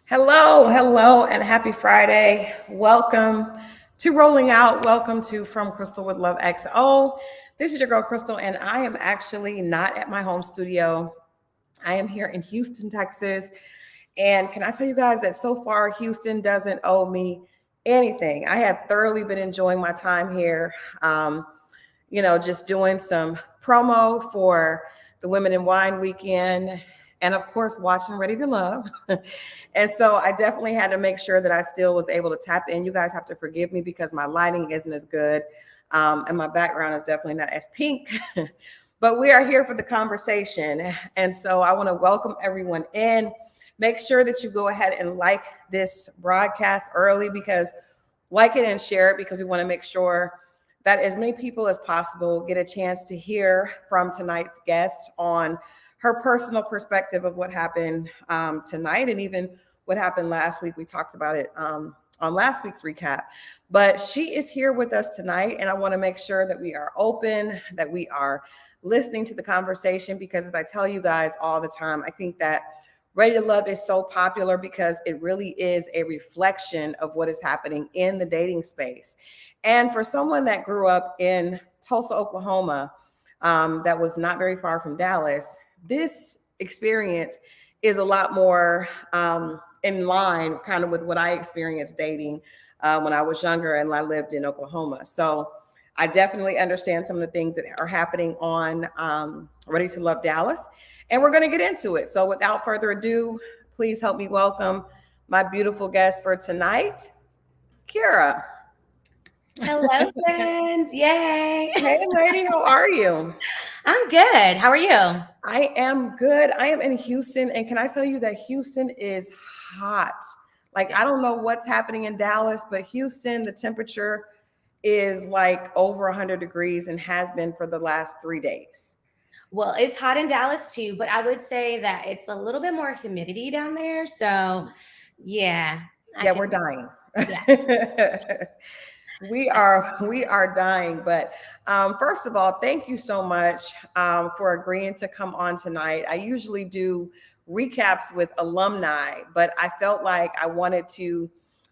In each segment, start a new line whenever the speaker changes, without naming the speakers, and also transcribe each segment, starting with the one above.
Hello, and happy Friday. Welcome to Rolling Out. Welcome to From Crystal with Love XO. This is your girl, Crystal, and I am actually not at my home studio. I am here in Houston, Texas. And can I tell you guys that so far, Houston doesn't owe me anything. I have thoroughly been enjoying my time here, just doing some promo for the Women in Wine weekend and of course watching Ready to Love. And so I definitely had to make sure that I still was able to tap in. You guys have to forgive me because my lighting isn't as good, and my background is definitely not as pink. But we are here for the conversation, and so I want to welcome everyone in. Make sure that you go ahead and like this broadcast early, because like it and share it, because we want to make sure that as many people as possible get a chance to hear from tonight's guest on her personal perspective of what happened tonight, and even what happened last week. We talked about it on last week's recap, but she is here with us tonight, and I want to make sure that we are open, that we are listening to the conversation, because as I tell you guys all the time, I think that Ready to Love is so popular because it really is a reflection of what is happening in the dating space. And for someone that grew up in Tulsa, Oklahoma, that was not very far from Dallas, this experience is a lot more in line kind of with what I experienced dating when I was younger and I lived in Oklahoma. So I definitely understand some of the things that are happening on Ready to Love Dallas, and we're going to get into it. So without further ado, please help me welcome my beautiful guest for tonight, Keyra.
Hello, friends. Yay.
Hey, lady, how are you?
I'm good. How are you?
I am good. I am in Houston, and can I tell you that Houston is hot? Like, I don't know what's happening in Dallas, but Houston, the temperature is like over 100 degrees and has been for the last 3 days.
Well, it's hot in Dallas too, but I would say that it's a little bit more humidity down there. So, yeah.
Yeah, we're dying.
Yeah.
We are dying. But first of all, thank you so much for agreeing to come on tonight. I usually do recaps with alumni, but I felt like I wanted to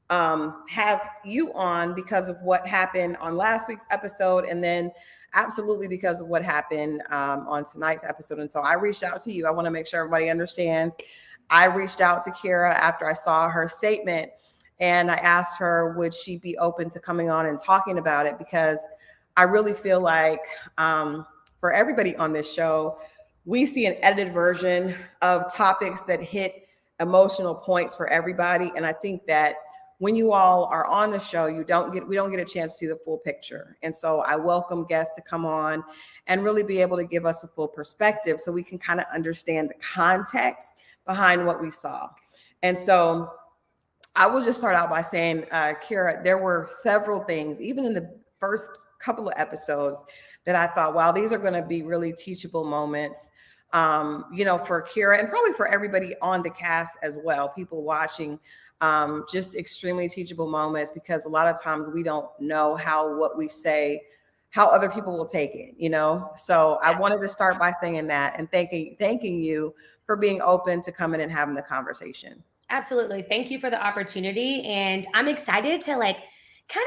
have you on because of what happened on last week's episode, and then absolutely because of what happened on tonight's episode. And so I reached out to you. I want to make sure everybody understands. I reached out to Keyra after I saw her statement, and I asked her, would she be open to coming on and talking about it? Because I really feel like for everybody on this show, we see an edited version of topics that hit emotional points for everybody. And I think that when you all are on the show, we don't get a chance to see the full picture. And so I welcome guests to come on and really be able to give us a full perspective so we can kind of understand the context behind what we saw. And so I will just start out by saying, Keyra, there were several things, even in the first couple of episodes, that I thought, wow, these are going to be really teachable moments, for Keyra and probably for everybody on the cast as well, people watching, just extremely teachable moments, because a lot of times we don't know how what we say, how other people will take it, So I wanted to start by saying that and thanking you for being open to coming and having the conversation.
Absolutely. Thank you for the opportunity. And I'm excited to kind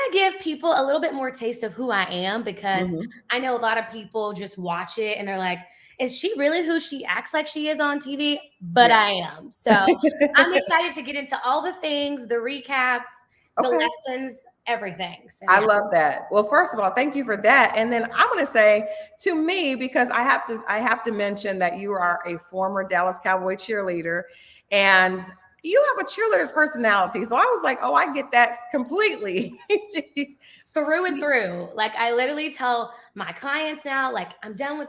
of give people a little bit more taste of who I am, because I know a lot of people just watch it and they're like, is she really who she acts like she is on TV? But yeah. I am. So I'm excited to get into all the things, the recaps, the lessons, everything. So,
I love that. Well, first of all, thank you for that. And then I want to say, to me, because I have to mention that you are a former Dallas Cowboy cheerleader, and you have a cheerleader's personality. So I was like, oh, I get that completely.
Through and through. Like, I literally tell my clients now, like, I'm done with,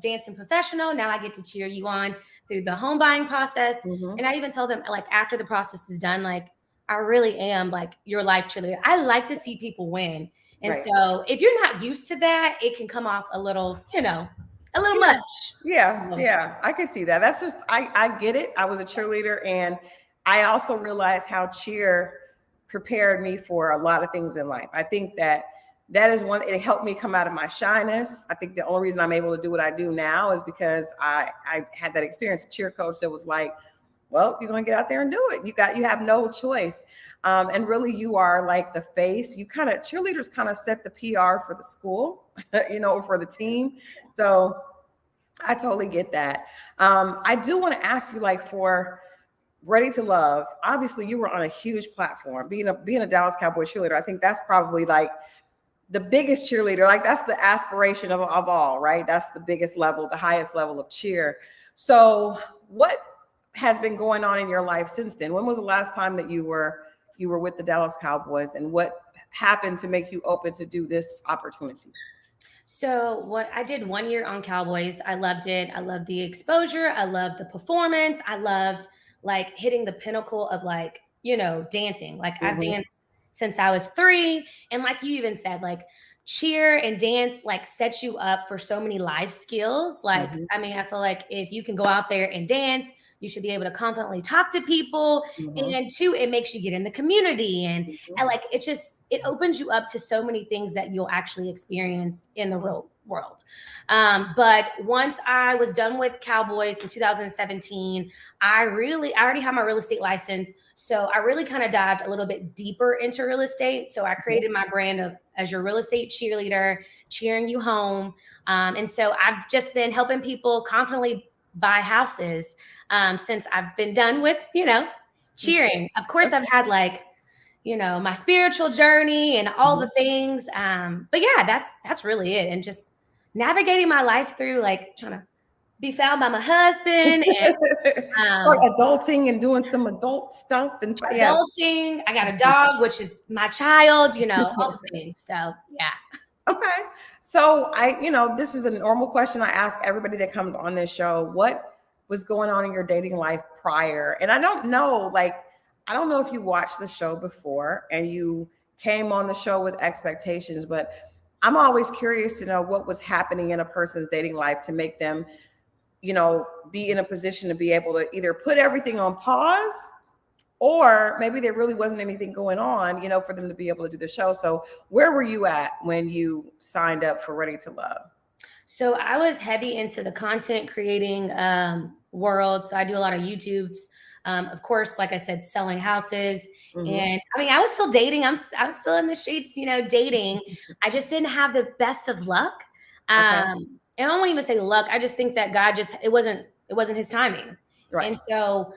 dancing professional. Now I get to cheer you on through the home buying process. And I even tell them, like, after the process is done, like, I really am like your life cheerleader. I like to see people win. And so if you're not used to that, it can come off a little, much.
Yeah. I can see that. That's just, I get it. I was a cheerleader, and I also realized how cheer prepared me for a lot of things in life. I think that is one, it helped me come out of my shyness. I think the only reason I'm able to do what I do now is because I had that experience. A cheer coach that was like, well, you're going to get out there and do it. You have no choice. And really you are like the face. Cheerleaders kind of set the PR for the school, for the team. So I totally get that. I do want to ask you, like, for Ready to Love, obviously you were on a huge platform, being a Dallas Cowboy cheerleader. I think that's probably like the biggest cheerleader. Like, that's the aspiration of all, right? That's the biggest level, the highest level of cheer. So what has been going on in your life since then? When was the last time that you were with the Dallas Cowboys, and what happened to make you open to do this opportunity?
So what I did 1 year on Cowboys, I loved it. I loved the exposure. I loved the performance. I loved like hitting the pinnacle of like, dancing. Like I've danced since I was 3. And like you even said, like cheer and dance like sets you up for so many life skills. Like, I mean, I feel like if you can go out there and dance, you should be able to confidently talk to people. And 2, it makes you get in the community. And like, it opens you up to so many things that you'll actually experience in the real world. But once I was done with Cowboys in 2017, I already had my real estate license. So I really kind of dived a little bit deeper into real estate. So I created my brand as your real estate cheerleader, cheering you home. And so I've just been helping people confidently buy houses since I've been done with, cheering. Of course, I've had like, my spiritual journey and all the things. But yeah, that's really it. And just navigating my life through like trying to be found by my husband and
adulting and doing some adult stuff and
adulting. I got a dog, which is my child, all the things. So yeah.
Okay. So this is a normal question I ask everybody that comes on this show. What was going on in your dating life prior? And I don't know if you watched the show before and you came on the show with expectations, but I'm always curious to know what was happening in a person's dating life to make them, be in a position to be able to either put everything on pause, or maybe there really wasn't anything going on, for them to be able to do the show. So where were you at when you signed up for Ready to Love?
So I was heavy into the content creating world. So I do a lot of YouTubes. Of course, like I said, selling houses. And I mean, I was still dating. I'm still in the streets, dating. I just didn't have the best of luck. And I don't even say luck. I just think that God it wasn't his timing. Right. And so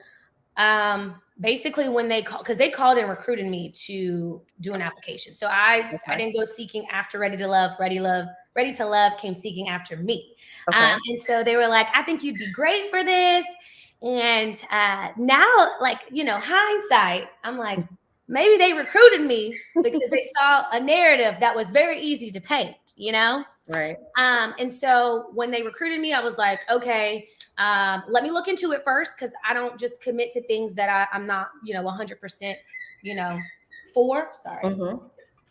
basically when they called, because they called and recruited me to do an application. So I didn't go seeking after Ready to Love. Ready to Love came seeking after me. And so they were like, I think you'd be great for this. And now, like, hindsight, I'm like, maybe they recruited me because they saw a narrative that was very easy to paint, Right. And so when they recruited me, I was like, okay, let me look into it first, because I don't just commit to things that I'm not, 100%, for. Sorry,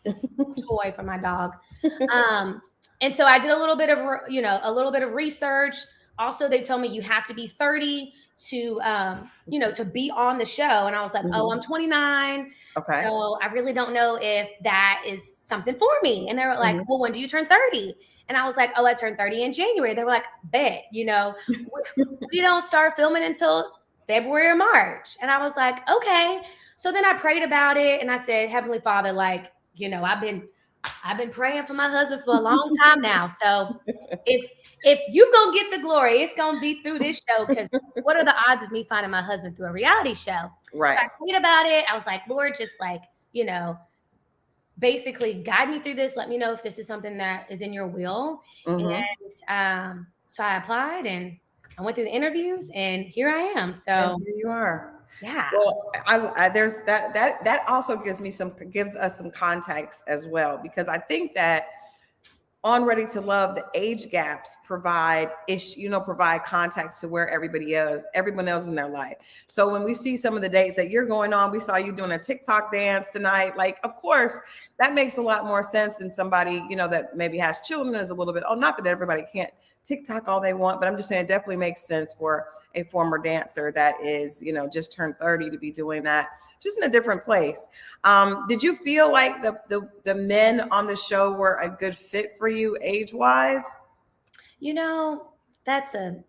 this toy for my dog. And so I did a little bit of research. Also, they told me you have to be 30 to, to be on the show. And I was like, oh, I'm 29. Okay. So I really don't know if that is something for me. And they were like, well, when do you turn 30? And I was like, oh, I turned 30 in January. They were like, bet, we don't start filming until February or March. And I was like, okay. So then I prayed about it and I said, Heavenly Father, like, I've been praying for my husband for a long time now. So if you gonna get the glory, it's gonna be through this show. Because what are the odds of me finding my husband through a reality show? Right. So I prayed about it. I was like, Lord, just like, basically guide me through this. Let me know if this is something that is in your will. And so I applied and I went through the interviews and here I am. So
and here you are.
Yeah.
Well, I there's that also gives us some context as well, because I think that on Ready to Love, the age gaps provide context to where everyone else in their life. So when we see some of the dates that you're going on, we saw you doing a TikTok dance tonight. Like, of course, that makes a lot more sense than somebody, that maybe has children is a little bit, not that everybody can't TikTok all they want, but I'm just saying it definitely makes sense for a former dancer that is, just turned 30 to be doing that, just in a different place. Did you feel like the men on the show were a good fit for you age-wise?
That's a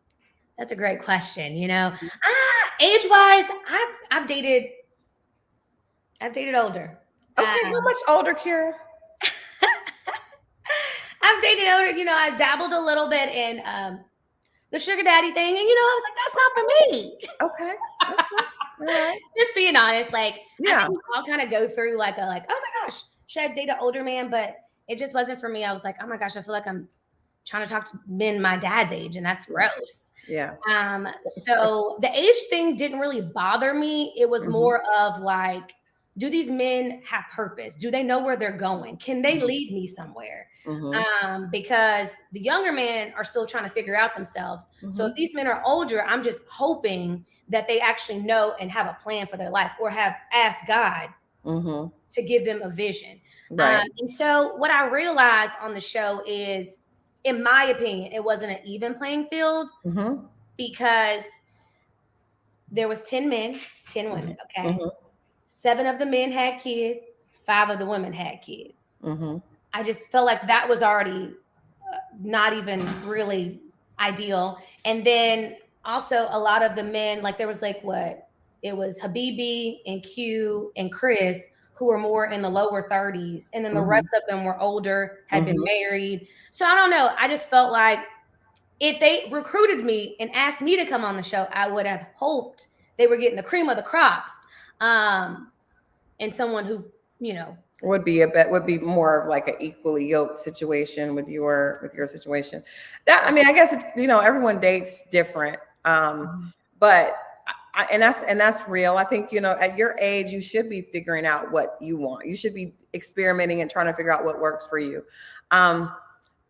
great question. age-wise, I've dated older.
Okay, how much older, Keyra?
I've dated older. I dabbled a little bit in the sugar daddy thing, and I was like, that's not for me.
Okay. All right.
Just being honest, like
Yeah.
I think we all kind of go through like oh my gosh, should I date an older man? But it just wasn't for me. I was like, oh my gosh, I feel like I'm trying to talk to men my dad's age, and that's gross.
Yeah.
So the age thing didn't really bother me. It was more of like, do these men have purpose? Do they know where they're going? Can they lead me somewhere? Because the younger men are still trying to figure out themselves. So if these men are older, I'm just hoping that they actually know and have a plan for their life, or have asked God to give them a vision.
Right.
And so what I realized on the show is, in my opinion, it wasn't an even playing field, because there was 10 men, 10 women. Okay. 7 of the men had kids, 5 of the women had kids. I just felt like that was already not even really ideal. And then also a lot of the men, like there was like it was Habibi and Q and Chris, who were more in the lower 30s. And then the rest of them were older, had been married. So I don't know. I just felt like if they recruited me and asked me to come on the show, I would have hoped they were getting the cream of the crops. And someone who,
would be more of like an equally yoked situation with your situation. That, I mean, I guess it's, everyone dates different. But and that's real. I think, at your age, you should be figuring out what you want. You should be experimenting and trying to figure out what works for you.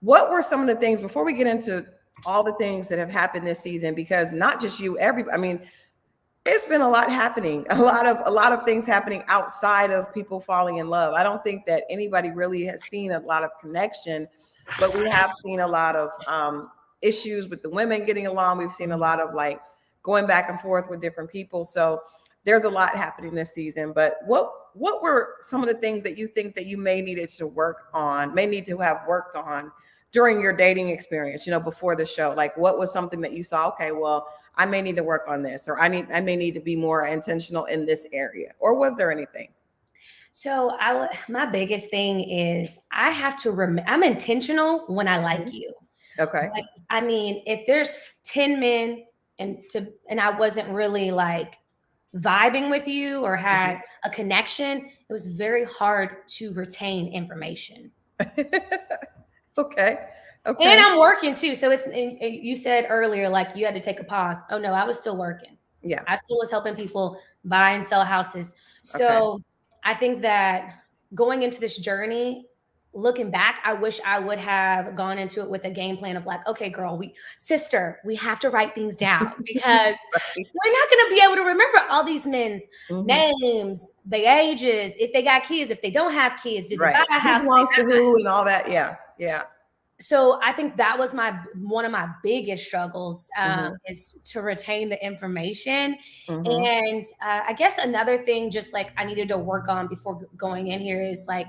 What were some of the things, before we get into all the things that have happened this season, because not just you, everybody, I mean, it's been a lot happening, a lot of things happening outside of people falling in love. I don't think that anybody really has seen a lot of connection, but we have seen a lot of issues with the women getting along. We've seen a lot of like going back and forth with different people. So there's a lot happening this season. But what were some of the things that you think that you may need to have worked on during your dating experience, before the show? Like, what was something that you saw, okay, well, I may need to work on this, or I may need to be more intentional in this area? Or was there anything?
So my biggest thing is I have to I'm intentional when I like you.
Okay.
Like, I mean, if there's 10 men and I wasn't really like vibing with you or had a connection, it was very hard to retain information.
Okay.
And I'm working too. So you said earlier, like you had to take a pause. Oh no, I was still working.
Yeah.
I still was helping people buy and sell houses. So I think that going into this journey, looking back, I wish I would have gone into it with a game plan of like, okay, girl, we have to write things down, because we're not going to be able to remember all these men's names, their ages, if they got kids, if they don't have kids, do they buy a house,
and all that. Yeah.
So I think that was one of my biggest struggles, is to retain the information. And I guess another thing, just like I needed to work on before going in here, is like,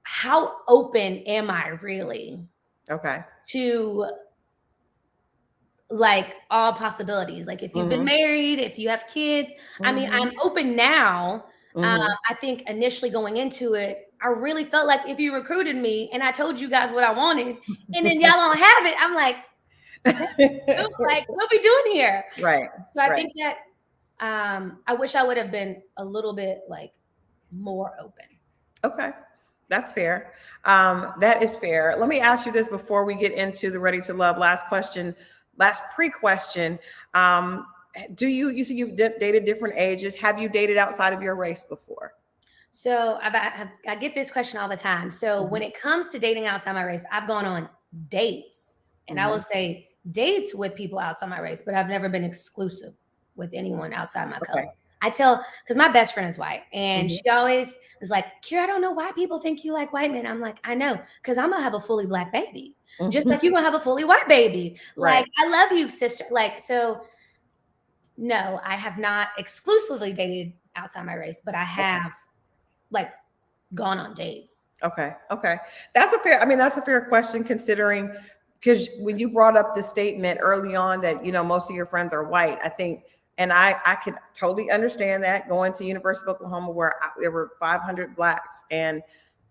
how open am I really? Okay. To like all possibilities. Like if you've been married, if you have kids, I mean, I'm open now. I think initially going into it, I really felt like if you recruited me and I told you guys what I wanted and then y'all don't have it, I'm like, what we doing here?
Right.
So I think that I wish I would have been a little bit like more open. Okay.
That's fair. That is fair. Let me ask you this before we get into the Ready to Love. Last pre-question. You see you've dated different ages. Have you dated outside of your race before?
So I get this question all the time. So when it comes to dating outside my race, I've gone on dates, and I will say dates with people outside my race, but I've never been exclusive with anyone outside my color. Because my best friend is white, and she always is like, Keyra, I don't know why people think you like white men. I'm like, I know, because I'm gonna have a fully black baby, just like you're gonna have a fully white baby. Like, I love you, sister. Like, so no, I have not exclusively dated outside my race, but I have like gone on dates.
Okay. That's a fair question, considering because when you brought up the statement early on that, most of your friends are white, I think, and I could totally understand that, going to University of Oklahoma where there were 500 blacks and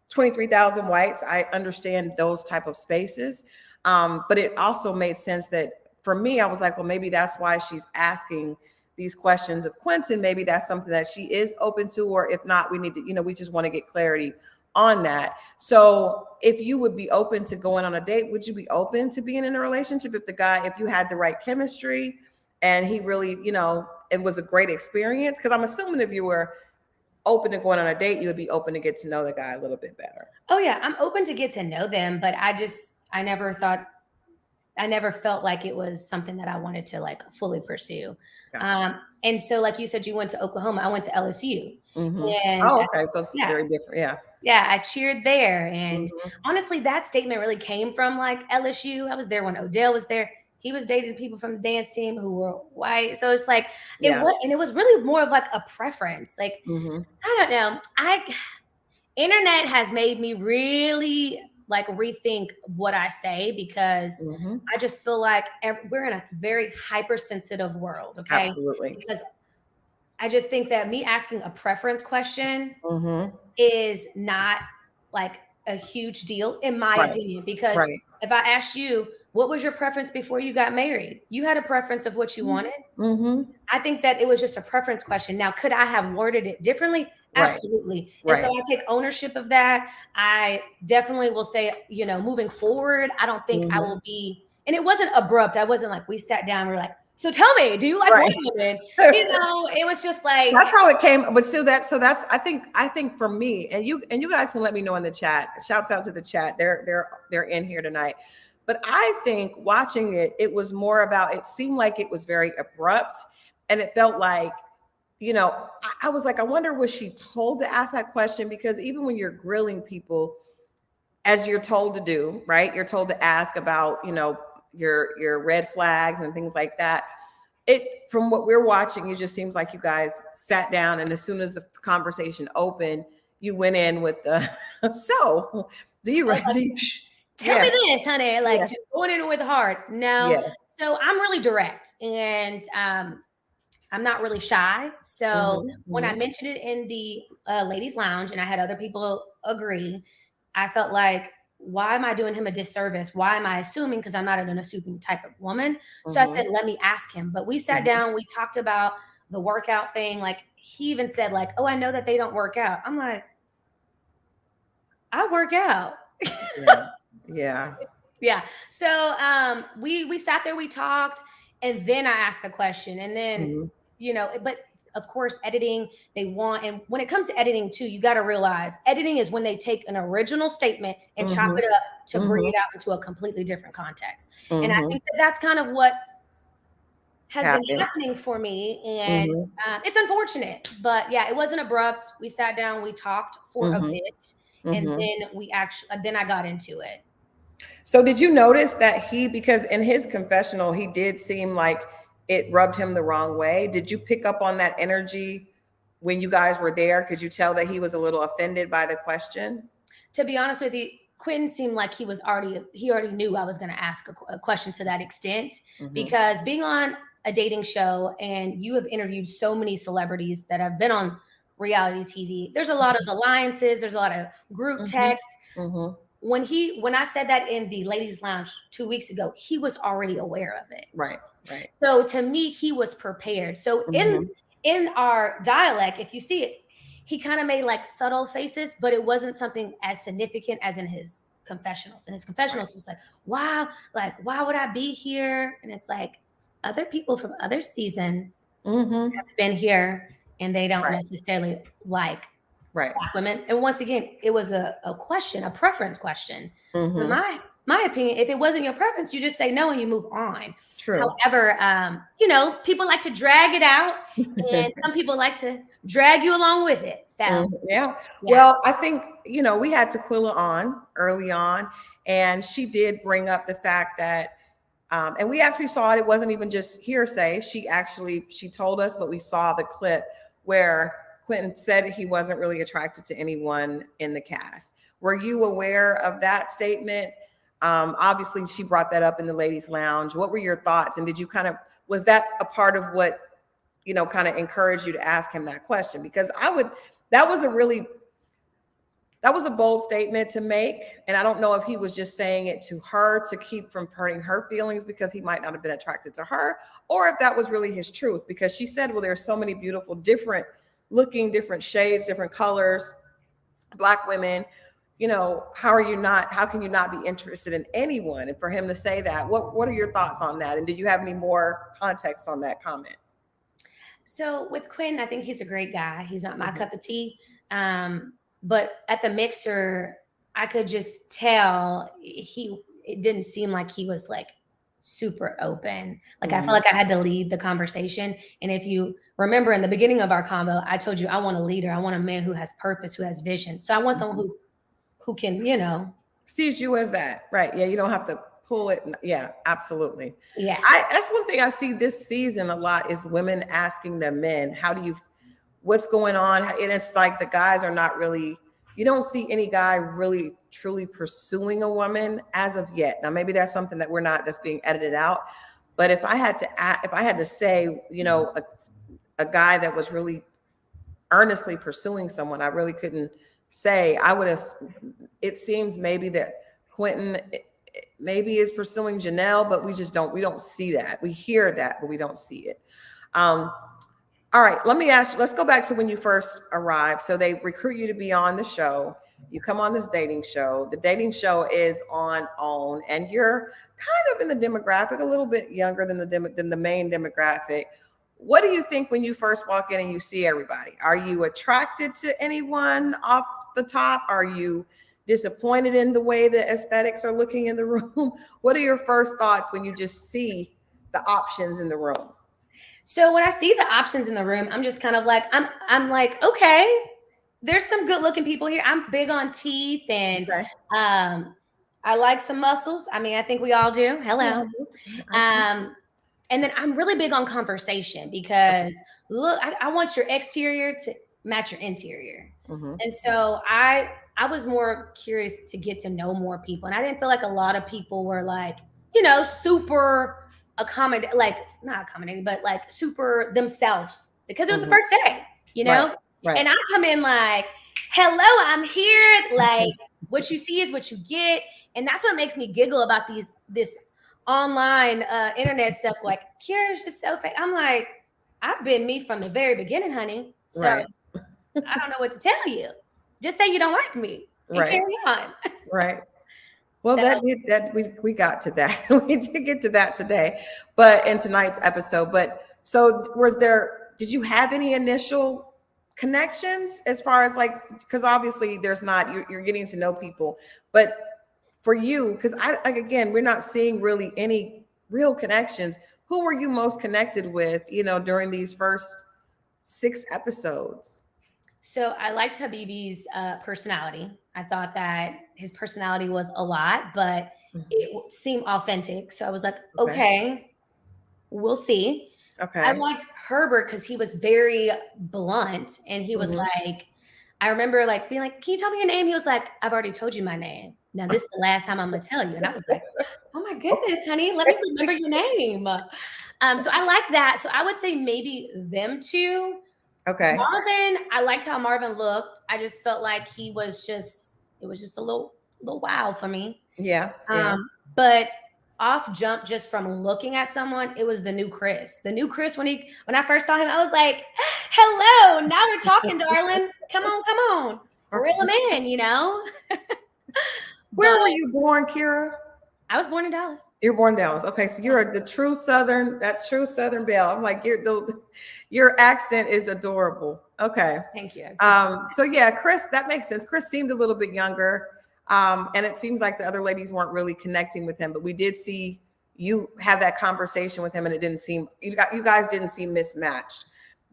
23,000 whites. I understand those type of spaces. But it also made sense that for me, I was like, well, maybe that's why she's asking these questions of Quentin. Maybe that's something that she is open to, or if not, we need to, we just want to get clarity on that. So if you would be open to going on a date, would you be open to being in a relationship if you had the right chemistry and he really, it was a great experience? Because I'm assuming if you were open to going on a date, you would be open to get to know the guy a little bit better.
Oh yeah, I'm open to get to know them, but I never felt like it was something that I wanted to like fully pursue. Gotcha. And so, like you said, you went to Oklahoma. I went to LSU.
Mm-hmm. And okay. So it's very different. Yeah.
Yeah. I cheered there. And honestly, that statement really came from like LSU. I was there when Odell was there. He was dating people from the dance team who were white. So it's like, it was really more of like a preference. Like, I don't know. Internet has made me really like rethink what I say, because I just feel like we're in a very hypersensitive world. Okay.
Absolutely.
Because I just think that me asking a preference question is not like a huge deal in my opinion, because if I asked you, what was your preference before you got married? You had a preference of what you wanted. I think that it was just a preference question. Now, could I have worded it differently? Absolutely. And so I take ownership of that. I definitely will say, moving forward, I don't think I will be, and it wasn't abrupt. I wasn't like, we sat down, we were like, so tell me, do you like white women? It was just like,
that's how it came. But still that's I think for me, and you guys can let me know in the chat. Shouts out to the chat. They're in here tonight. But I think watching it was more about, it seemed like it was very abrupt, and it felt like, I was like, I wonder, was she told to ask that question? Because even when you're grilling people, as you're told to do, right? You're told to ask about, your red flags and things like that. From what we're watching, it just seems like you guys sat down, and as soon as the conversation opened, you went in with the, so do you,
tell me this, honey, like just going in with heart. No. So I'm really direct, and I'm not really shy. So when I mentioned it in the ladies' lounge and I had other people agree, I felt like, why am I doing him a disservice? Why am I assuming? Because I'm not an assuming type of woman. So I said, let me ask him. But we sat down, we talked about the workout thing. Like, he even said like, oh, I know that they don't work out. I'm like, I work out.
Yeah.
So we sat there, we talked, and then I asked the question, and then but of course, editing, and when it comes to editing too, you got to realize editing is when they take an original statement and chop it up to bring it out into a completely different context. And I think that that's kind of what has been happening for me, and it's unfortunate, but yeah, it wasn't abrupt. We sat down, we talked for a bit, and then I got into it.
So did you notice that because in his confessional, he did seem like it rubbed him the wrong way? Did you pick up on that energy when you guys were there? Could you tell that he was a little offended by the question?
To be honest with you, Quentin seemed like he already knew I was going to ask a question to that extent, because being on a dating show, and you have interviewed so many celebrities that have been on reality TV, there's a lot of alliances, there's a lot of group texts. When I said that in the ladies' lounge 2 weeks ago, he was already aware of it.
Right.
So to me, he was prepared. So in our dialect, if you see it, he kind of made like subtle faces, but it wasn't something as significant as in his confessionals. And his confessionals was like, wow, like, why would I be here? And it's like, other people from other seasons have been here, and they don't necessarily like black women. And once again, it was a question, a preference question. So my opinion, if it wasn't your preference, you just say no and you move on.
True.
However, people like to drag it out, and some people like to drag you along with it. So
yeah. Well, I think, we had Tequila on early on, and she did bring up the fact that, and we actually saw it. It wasn't even just hearsay. She told us, but we saw the clip where Quentin said he wasn't really attracted to anyone in the cast. Were you aware of that statement? Obviously, she brought that up in the ladies' lounge. What were your thoughts? And was that a part of what, kind of encouraged you to ask him that question? Because that was a bold statement to make. And I don't know if he was just saying it to her to keep from hurting her feelings because he might not have been attracted to her, or if that was really his truth. Because she said, well, there's so many beautiful, different looking, different shades, different colors, Black women. How can you not be interested in anyone? And for him to say that, what are your thoughts on that? And do you have any more context on that comment?
So with Quinn, I think he's a great guy. He's not my cup of tea. But at the mixer, I could just tell it didn't seem like he was like super open. Like I felt like I had to lead the conversation. And if you remember in the beginning of our convo, I told you I want a leader. I want a man who has purpose, who has vision. So I want someone who can,
sees you as that, right? Yeah, you don't have to pull it. Yeah, absolutely.
Yeah.
That's one thing I see this season a lot is women asking their men, what's going on? And it's like the guys are not really, you don't see any guy really truly pursuing a woman as of yet. Now, maybe that's something that's being edited out. But if I had to say, a guy that was really earnestly pursuing someone, I really couldn't say. It seems maybe that Quentin maybe is pursuing Janelle, but we don't see that. We hear that, but we don't see it. All right, let's go back to when you first arrived. So they recruit you to be on the show. You come on this dating show. The dating show is on OWN, and you're kind of in the demographic, a little bit younger than the main demographic. What do you think when you first walk in and you see everybody? Are you attracted to anyone off the top? Are you disappointed in the way the aesthetics are looking in the room? What are your first thoughts when you just see the options in the room?
So when I see the options in the room, I'm just kind of like, I'm like, okay, there's some good looking people here. I'm big on teeth and I like some muscles. I mean, I think we all do. Hello. And then I'm really big on conversation because look, I want your exterior to match your interior. And so I was more curious to get to know more people. And I didn't feel like a lot of people were like, super not accommodating, but like super themselves because it was the first day, Right. And I come in like, hello, I'm here. Like what you see is what you get. And that's what makes me giggle about this online internet stuff. Like, Keyra's just so fake. I'm like, I've been me from the very beginning, honey. So I don't know what to tell you. Just say you don't like me and carry on.
Right. Well, we got to that. We did get to that today, but in tonight's episode. But so did you have any initial connections as far as because obviously there's not, you're getting to know people, but for you, because again, we're not seeing really any real connections. Who were you most connected with, during these first 6 episodes?
So I liked Habibi's personality. I thought that his personality was a lot, but it seemed authentic. So I was like, okay, we'll see. Okay. I liked Herbert because he was very blunt and he was like, I remember being like, can you tell me your name? He was like, I've already told you my name. Now this is the last time I'm gonna tell you. And I was like, oh my goodness, honey, let me remember your name. So I like that. So I would say maybe them two. Okay. Marvin, I liked how Marvin looked. I just felt like it was just a little wow for me. Yeah. But off jump just from looking at someone, it was the new Chris. The new Chris, when I first saw him, I was like, hello, now we're talking, darling. Come on. Reel him in,
Where were you born, Keyra?
I was born in Dallas.
You're born in Dallas. Okay, so you're the true Southern belle. I'm like, your accent is adorable. Okay.
Thank you.
So yeah, Chris, that makes sense. Chris seemed a little bit younger. And it seems like the other ladies weren't really connecting with him, but we did see you have that conversation with him, and it didn't seem, you guys didn't seem mismatched.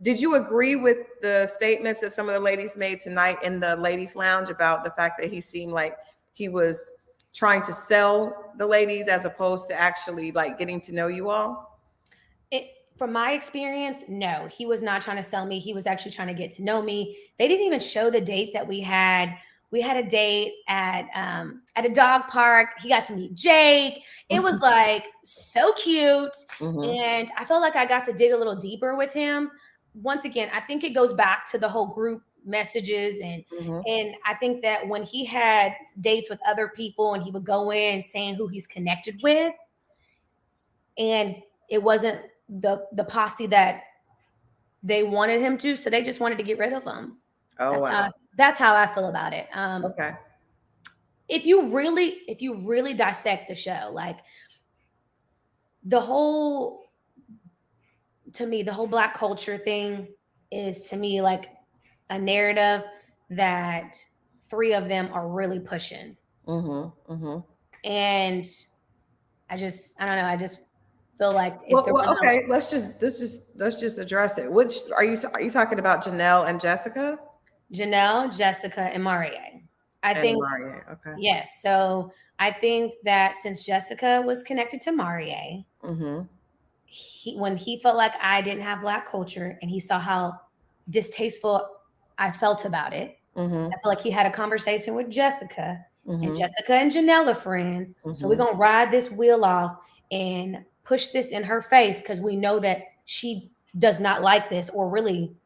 Did you agree with the statements that some of the ladies made tonight in the ladies' lounge about the fact that he seemed like he was trying to sell the ladies as opposed to actually getting to know you all?
From my experience, no, he was not trying to sell me. He was actually trying to get to know me. They didn't even show the date that we had We had a date at a dog park. He got to meet Jake. It was like so cute. And I felt like I got to dig a little deeper with him. Once again, I think it goes back to the whole group messages and I think that when he had dates with other people and he would go in saying who he's connected with, and it wasn't the posse that they wanted him to, so they just wanted to get rid of him.
Oh, wow.
That's how I feel about it.
Okay.
If you really dissect the show, like the whole Black culture thing is, to me, like a narrative that three of them are really pushing. And I don't know. I just feel like
okay, let's just address it. Which are you talking about? Janelle and Jessica?
Janelle, Jessica, and Marie. I think
Marie. Okay.
Yes. So I think that since Jessica was connected to Marie, when he felt like I didn't have Black culture and he saw how distasteful I felt about it, I feel like he had a conversation with Jessica, and Jessica and Janelle are friends. So we're going to ride this wheel off and push this in her face because we know that she does not like this, or really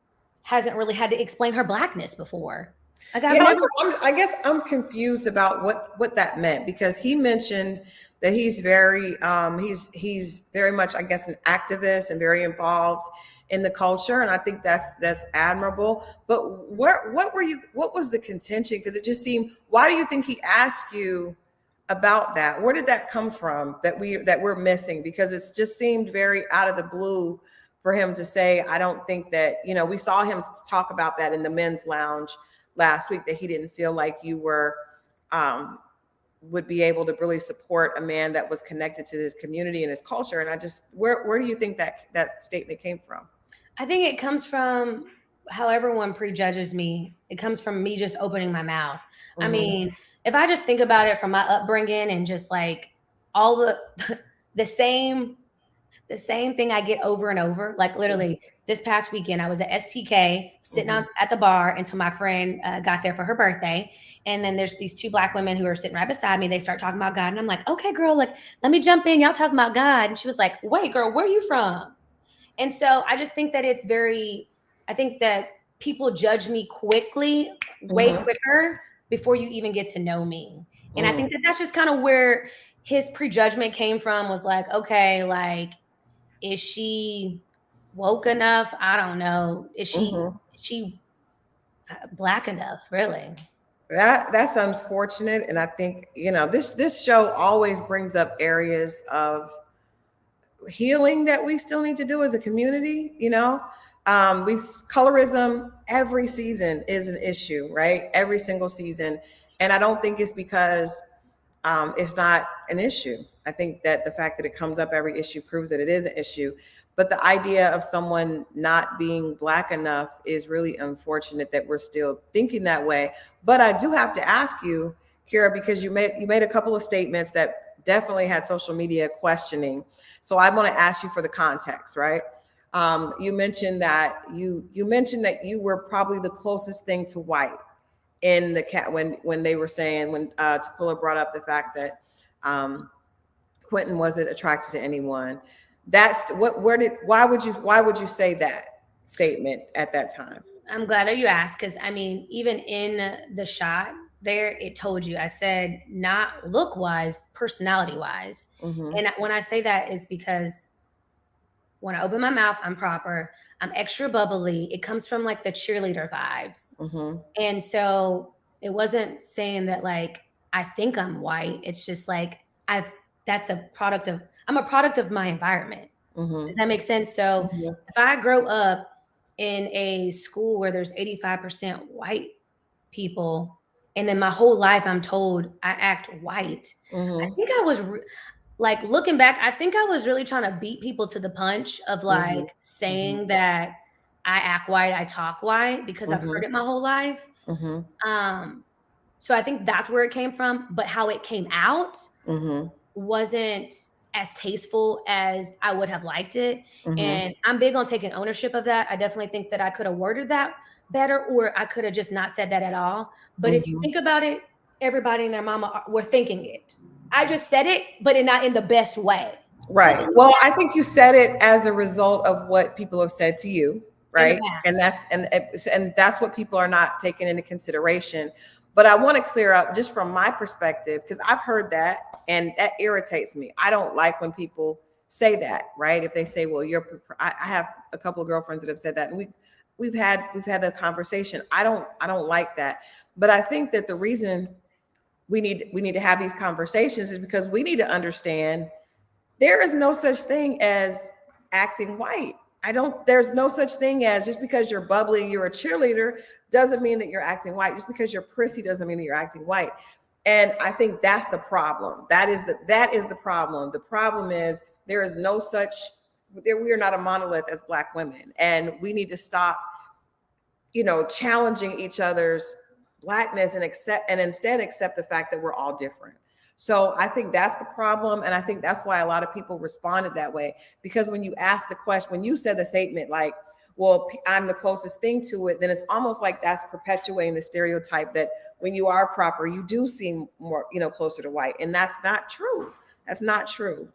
hasn't really had to explain her Blackness before. Like,
I guess I'm confused about what that meant, because he mentioned that he's very he's very much, I guess, an activist and very involved in the culture, and I think that's admirable. But what was the contention? Because it just seemed, why do you think he asked you about that? Where did that come from that we're missing? Because it just seemed very out of the blue for him to say. I don't think that, we saw him talk about that in the men's lounge last week, that he didn't feel like you were would be able to really support a man that was connected to his community and his culture. And I just, where do you think that statement came from?
I think it comes from how everyone prejudges me. It comes from me just opening my mouth. I mean, if I just think about it from my upbringing and just like all the same thing I get over and over, like literally this past weekend, I was at STK sitting at the bar until my friend got there for her birthday. And then there's these two Black women who are sitting right beside me. They start talking about God. And I'm like, okay, girl, like, let me jump in. Y'all talking about God. And she was like, wait, girl, where are you from? And so I just think that I think that people judge me quickly, way quicker before you even get to know me. And I think that that's just kind of where his prejudgment came from, was like, okay, like, is she woke enough? I don't know. Is she Black enough, really?
That's unfortunate. And I think, this show always brings up areas of healing that we still need to do as a community. Colorism every season is an issue, right? Every single season. And I don't think it's because it's not an issue. I think that the fact that it comes up every issue proves that it is an issue. But the idea of someone not being Black enough is really unfortunate that we're still thinking that way. But I do have to ask you, Keyra, because you made a couple of statements that definitely had social media questioning. So I want to ask you for the context, right? You mentioned that you were probably the closest thing to white in the cat when they were saying, when Tequila brought up the fact that Quentin wasn't attracted to anyone. That's why would you say that statement at that time?
I'm glad that you asked, because I mean, even in the shot there, it told you. I said not look wise, personality wise. And when I say that is because when I open my mouth, I'm proper. I'm extra bubbly. It comes from like the cheerleader vibes. And so it wasn't saying that like I think I'm white. It's just like I'm a product of my environment. Does that make sense? So if I grow up in a school where there's 85% white people, and then my whole life I'm told I act white, I think I was like, looking back, I think I was really trying to beat people to the punch of like saying that I act white, I talk white, because I've heard it my whole life. So I think that's where it came from. But how it came out wasn't as tasteful as I would have liked it.
Mm-hmm.
And I'm big on taking ownership of that. I definitely think that I could have worded that better, or I could have just not said that at all. But if you think about it, everybody and their mama were thinking it. I just said it, but not in the best way.
Right. Well, I think you said it as a result of what people have said to you, right? And that's what people are not taking into consideration. But I want to clear up just from my perspective, because I've heard that and that irritates me. I don't like when people say that, right? If they say, well, I have a couple of girlfriends that have said that, and we've had the conversation. I don't like that. But I think that the reason we need to have these conversations is because we need to understand there is no such thing as acting white. There's no such thing as, just because you're bubbly, you're a cheerleader, doesn't mean that you're acting white. Just because you're prissy doesn't mean that you're acting white. And I think that's the problem. That is the problem. The problem is we are not a monolith as Black women. And we need to stop, challenging each other's Blackness and instead accept the fact that we're all different. So I think that's the problem. And I think that's why a lot of people responded that way, because when you ask the question, when you said the statement like, well, I'm the closest thing to it, then it's almost like that's perpetuating the stereotype that when you are proper, you do seem more, closer to white. And that's not true. That's not true.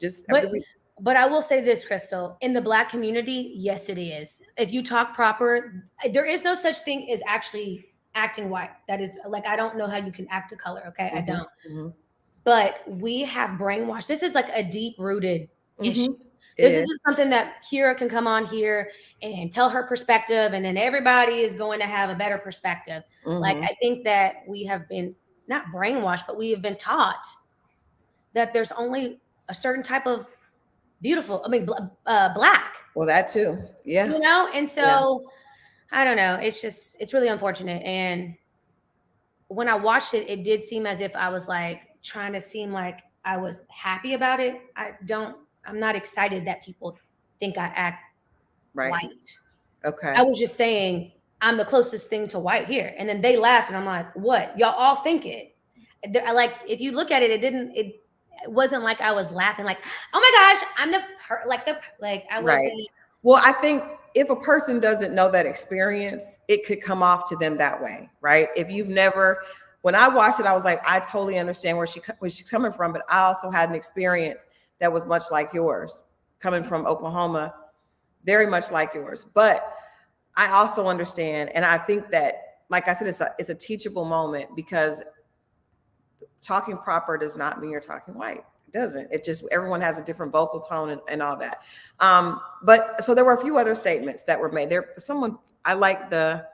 But I will say this, Crystal, in the Black community, yes, it is. If you talk proper, there is no such thing as actually acting white. That is like, I don't know how you can act a color. Okay. I don't. Mm-hmm. But we have brainwashed. This is like a deep rooted issue. This isn't something that Keyra can come on here and tell her perspective, and then everybody is going to have a better perspective. Like, I think that we have been not brainwashed, but we have been taught that there's only a certain type of Black.
Well, that too. Yeah.
And so I don't know. It's really unfortunate. And when I watched it, it did seem as if I was like trying to seem like I was happy about it. I'm not excited that people think I act white.
Okay.
I was just saying I'm the closest thing to white here. And then they laughed and I'm like, what? Y'all all think it. Like, if you look at it, it wasn't like I was laughing like, oh my gosh, I'm I wasn't.
Right. Well, I think if a person doesn't know that experience, it could come off to them that way, right? If you've never, when I watched it, I was like, I totally understand where she's coming from, but I also had an experience that was much like yours, coming from Oklahoma, very much like yours. But I also understand, and I think that, like I said, it's a teachable moment, because talking proper does not mean you're talking white. It doesn't. It just, everyone has a different vocal tone and all that. But so there were a few other statements that were made there. I like the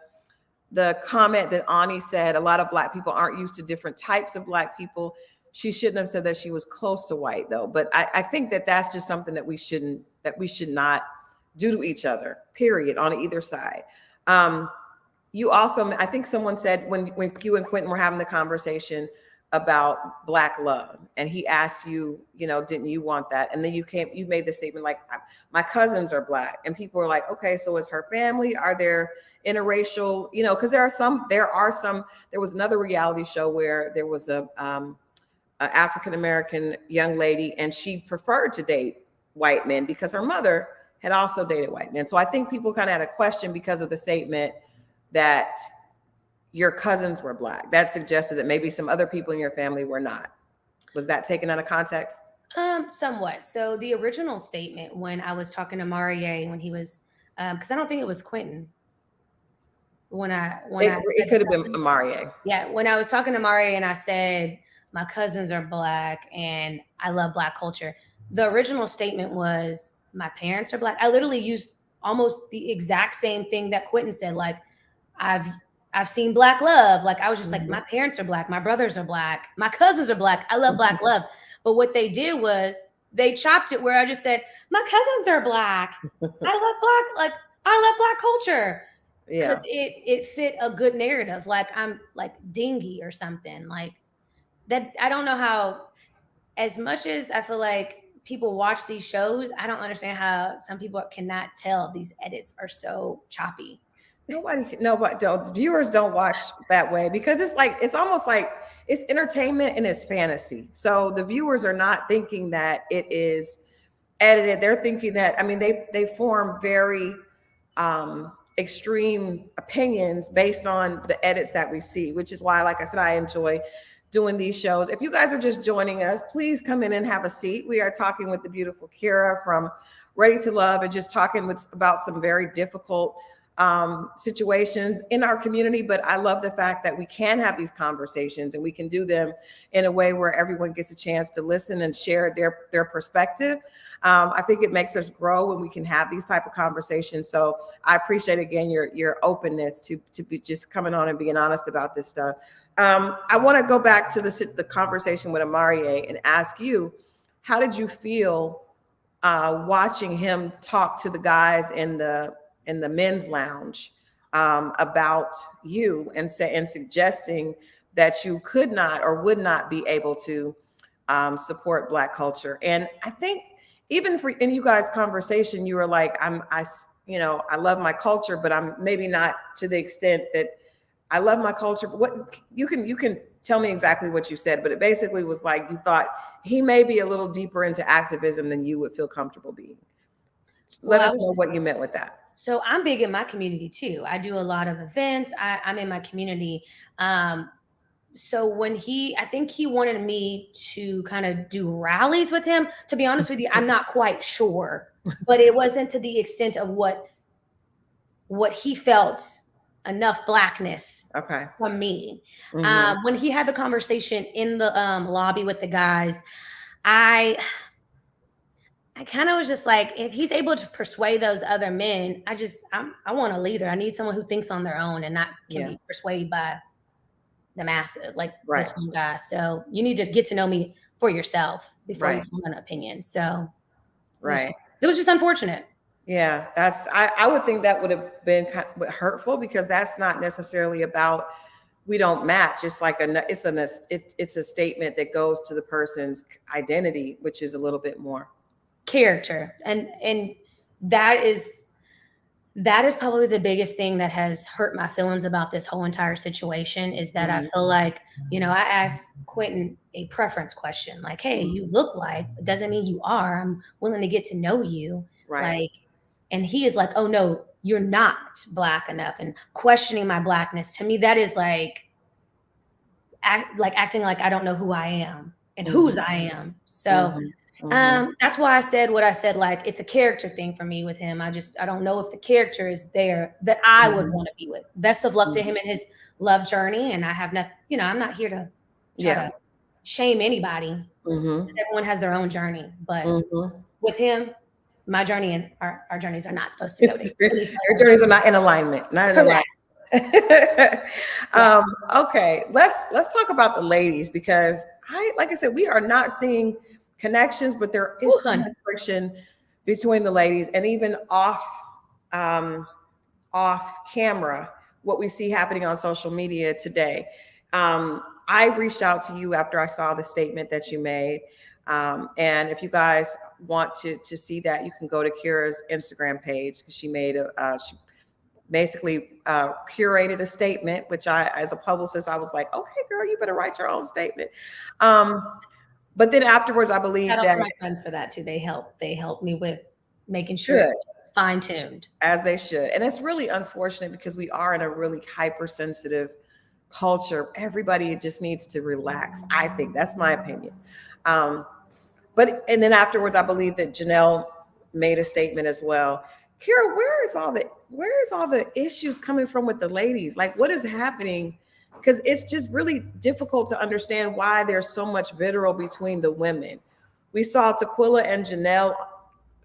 comment that Ani said, a lot of Black people aren't used to different types of Black people. She shouldn't have said that she was close to white, though. But I think that that's just something that we should not do to each other, period, on either side. You also, I think someone said when you and Quentin were having the conversation about Black love, and he asked you, didn't you want that? And then you made the statement like, my cousins are Black, and people were like, okay, so is her family? Are there interracial? Because there was another reality show where there was a African-American young lady, and she preferred to date white men because her mother had also dated white men. So I think people kind of had a question because of the statement that your cousins were Black. That suggested that maybe some other people in your family were not. Was that taken out of context?
Somewhat. So the original statement, when I was talking to Marie, when he was, because I don't think it was Quentin.
It could have been Marie.
Yeah, when I was talking to Marie and I said my cousins are Black and I love Black culture, the original statement was my parents are Black. I literally used almost the exact same thing that Quentin said. Like, I've seen Black love. Like, I was just like, my parents are Black, my brothers are Black, my cousins are Black. I love Black love. But what they did was they chopped it where I just said, my cousins are Black. I love Black, like I love Black culture. Because it fit a good narrative. Like, I'm like dingy or something like that. I don't know how, as much as I feel like people watch these shows, I don't understand how some people cannot tell these edits are so choppy.
Nobody don't. Viewers don't watch that way because it's almost like it's entertainment and it's fantasy. So the viewers are not thinking that it is edited. They're thinking that, I mean, they form very extreme opinions based on the edits that we see, which is why, like I said, I enjoy doing these shows. If you guys are just joining us, please come in and have a seat. We are talking with the beautiful Keyra from Ready to Love and just talking about some very difficult situations in our community. But I love the fact that we can have these conversations and we can do them in a way where everyone gets a chance to listen and share their perspective. I think it makes us grow when we can have these type of conversations. So I appreciate again your openness to be just coming on and being honest about this stuff. I want to go back to the conversation with Amarie and ask you, how did you feel watching him talk to the guys in the men's lounge about you and suggesting that you could not or would not be able to support Black culture? And I think even in you guys' conversation, you were like, I love my culture, but I'm maybe not to the extent that I love my culture. But what you can tell me exactly what you said, but it basically was like you thought he may be a little deeper into activism than you would feel comfortable being. Let us know what you meant with that.
So I'm big in my community too. I do a lot of events. I'm in my community. So when I think he wanted me to kind of do rallies with him. To be honest with you, I'm not quite sure, but it wasn't to the extent of what he felt enough Blackness from me. Mm-hmm. When he had the conversation in the lobby with the guys, I kind of was just like, if he's able to persuade those other men, I want a leader. I need someone who thinks on their own and not can be persuaded by the masses, like this one guy. So you need to get to know me for yourself before you form an opinion. So it was just unfortunate.
Yeah, I would think that would have been kind of hurtful because that's not necessarily about we don't match. It's like it's a statement that goes to the person's identity, which is a little bit more
character, and that is probably the biggest thing that has hurt my feelings about this whole entire situation is that I feel like, I asked Quentin a preference question, like, hey, you look like, it doesn't mean you are. I'm willing to get to know you. Like, and he is like, oh no, you're not Black enough, and questioning my Blackness. To me, that is like acting like I don't know who I am and whose I am. So that's why I said what I said. Like, it's a character thing for me with him. I don't know if the character is there that I would want to be with. Best of luck to him in his love journey. And I have not, I'm not here to try to shame anybody. Everyone has their own journey, but with him, my journey and our journeys are not supposed to go together.
Our journeys are not in alignment. Not in alignment. Okay, let's talk about the ladies, because like I said, we are not seeing connections, but there is some friction between the ladies, and even off camera, what we see happening on social media today. I reached out to you after I saw the statement that you made. And if you guys want to see that, you can go to Keyra's Instagram page, because she made she basically curated a statement, which as a publicist, I was like, okay, girl, you better write your own statement. But then afterwards, I believe that
my friends for that too. They help me with making sure it's fine-tuned,
as they should. And it's really unfortunate because we are in a really hypersensitive culture. Everybody just needs to relax. I think that's my opinion. And then afterwards, I believe that Janelle made a statement as well. Keyra, where is all the issues coming from with the ladies? Like, what is happening? Because it's just really difficult to understand why there's so much vitriol between the women. We saw Tequila and Janelle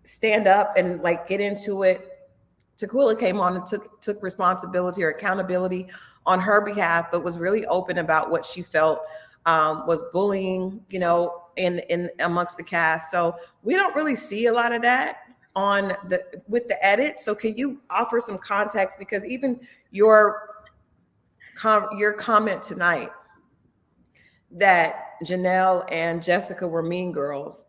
stand up and like get into it. Tequila came on and took responsibility or accountability on her behalf, but was really open about what she felt was bullying, in amongst the cast. So we don't really see a lot of that with the edit. So can you offer some context? Because even your comment tonight that Janelle and Jessica were mean girls,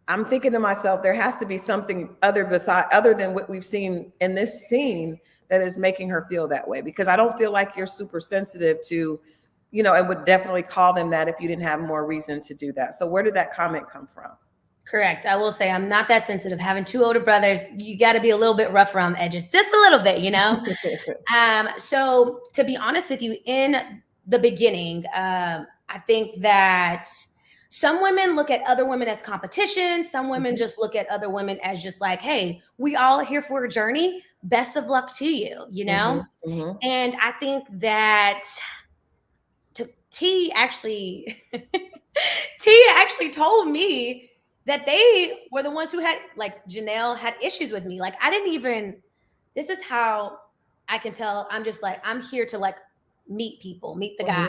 I'm thinking to myself, there has to be something other than what we've seen in this scene that is making her feel that way? Because I don't feel like you're super sensitive to, you know, and would definitely call them that if you didn't have more reason to do that. So where did that comment come from?
Correct. I will say I'm not that sensitive. Having 2 older brothers, you got to be a little bit rough around the edges, just a little bit, you know? So to be honest with you, in the beginning, I think that some women look at other women as competition. Some women just look at other women as just like, hey, we all here for a journey. Best of luck to you, you know? And I think that T actually told me that they were the ones who had, like, Janelle had issues with me. Like, I didn't even, this is how I can tell I'm just like, I'm here to like meet people, meet the guys.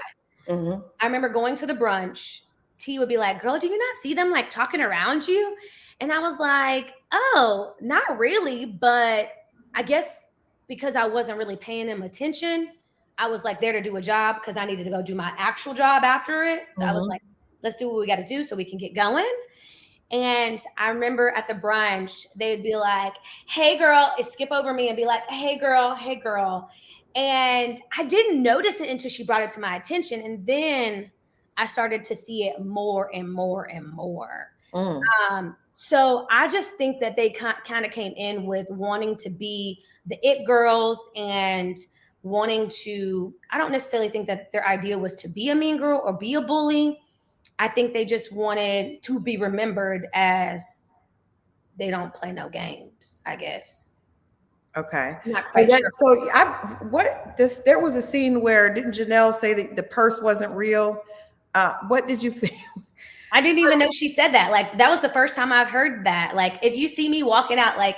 I remember going to the brunch. T would be like, girl, do you not see them like talking around you? And I was like, oh, not really. But I guess because I wasn't really paying them attention, I was like there to do a job because I needed to go do my actual job after it. So I was like, let's do what we got to do so we can get going. And I remember at the brunch, they would be like, hey, girl, skip over me and be like, hey, girl, hey, girl. And I didn't notice it until she brought it to my attention. And then I started to see it more and more and more. So I just think that they kind of came in with wanting to be the it girls and wanting to, I don't necessarily think that their idea was to be a mean girl or be a bully. I think they just wanted to be remembered as they don't play no games, I guess.
Okay.
Not quite sure.
There was a scene where, didn't Janelle say that the purse wasn't real? What did you feel?
I didn't even know she said that. Like, that was the first time I've heard that. Like, if you see me walking out, like,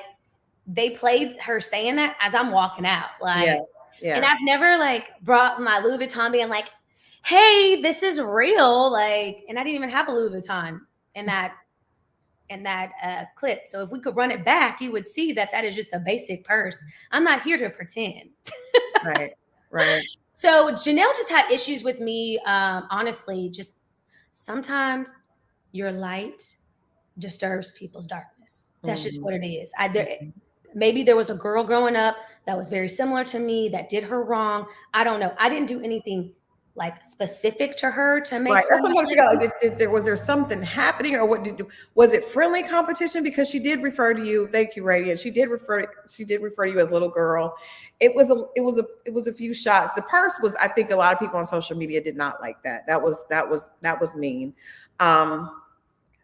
they played her saying that as I'm walking out. Like, yeah. And I've never like brought my Louis Vuitton being like, hey, this is real. Like, and I didn't even have a Louis Vuitton in that clip. So if we could run it back, you would see that is just a basic purse. I'm not here to pretend.
Right.
So Janelle just had issues with me. Honestly, just sometimes your light disturbs people's darkness. That's just what it is. Maybe there was a girl growing up that was very similar to me that did her wrong. I don't know. I didn't do anything like specific to her to make her.
That's what I'm trying to figure out. Was there something happening, or was it friendly competition? Because she did refer to you. Thank you, Radiant. She did refer to you as little girl. It was a few shots. The purse was, I think a lot of people on social media did not like that. That was mean.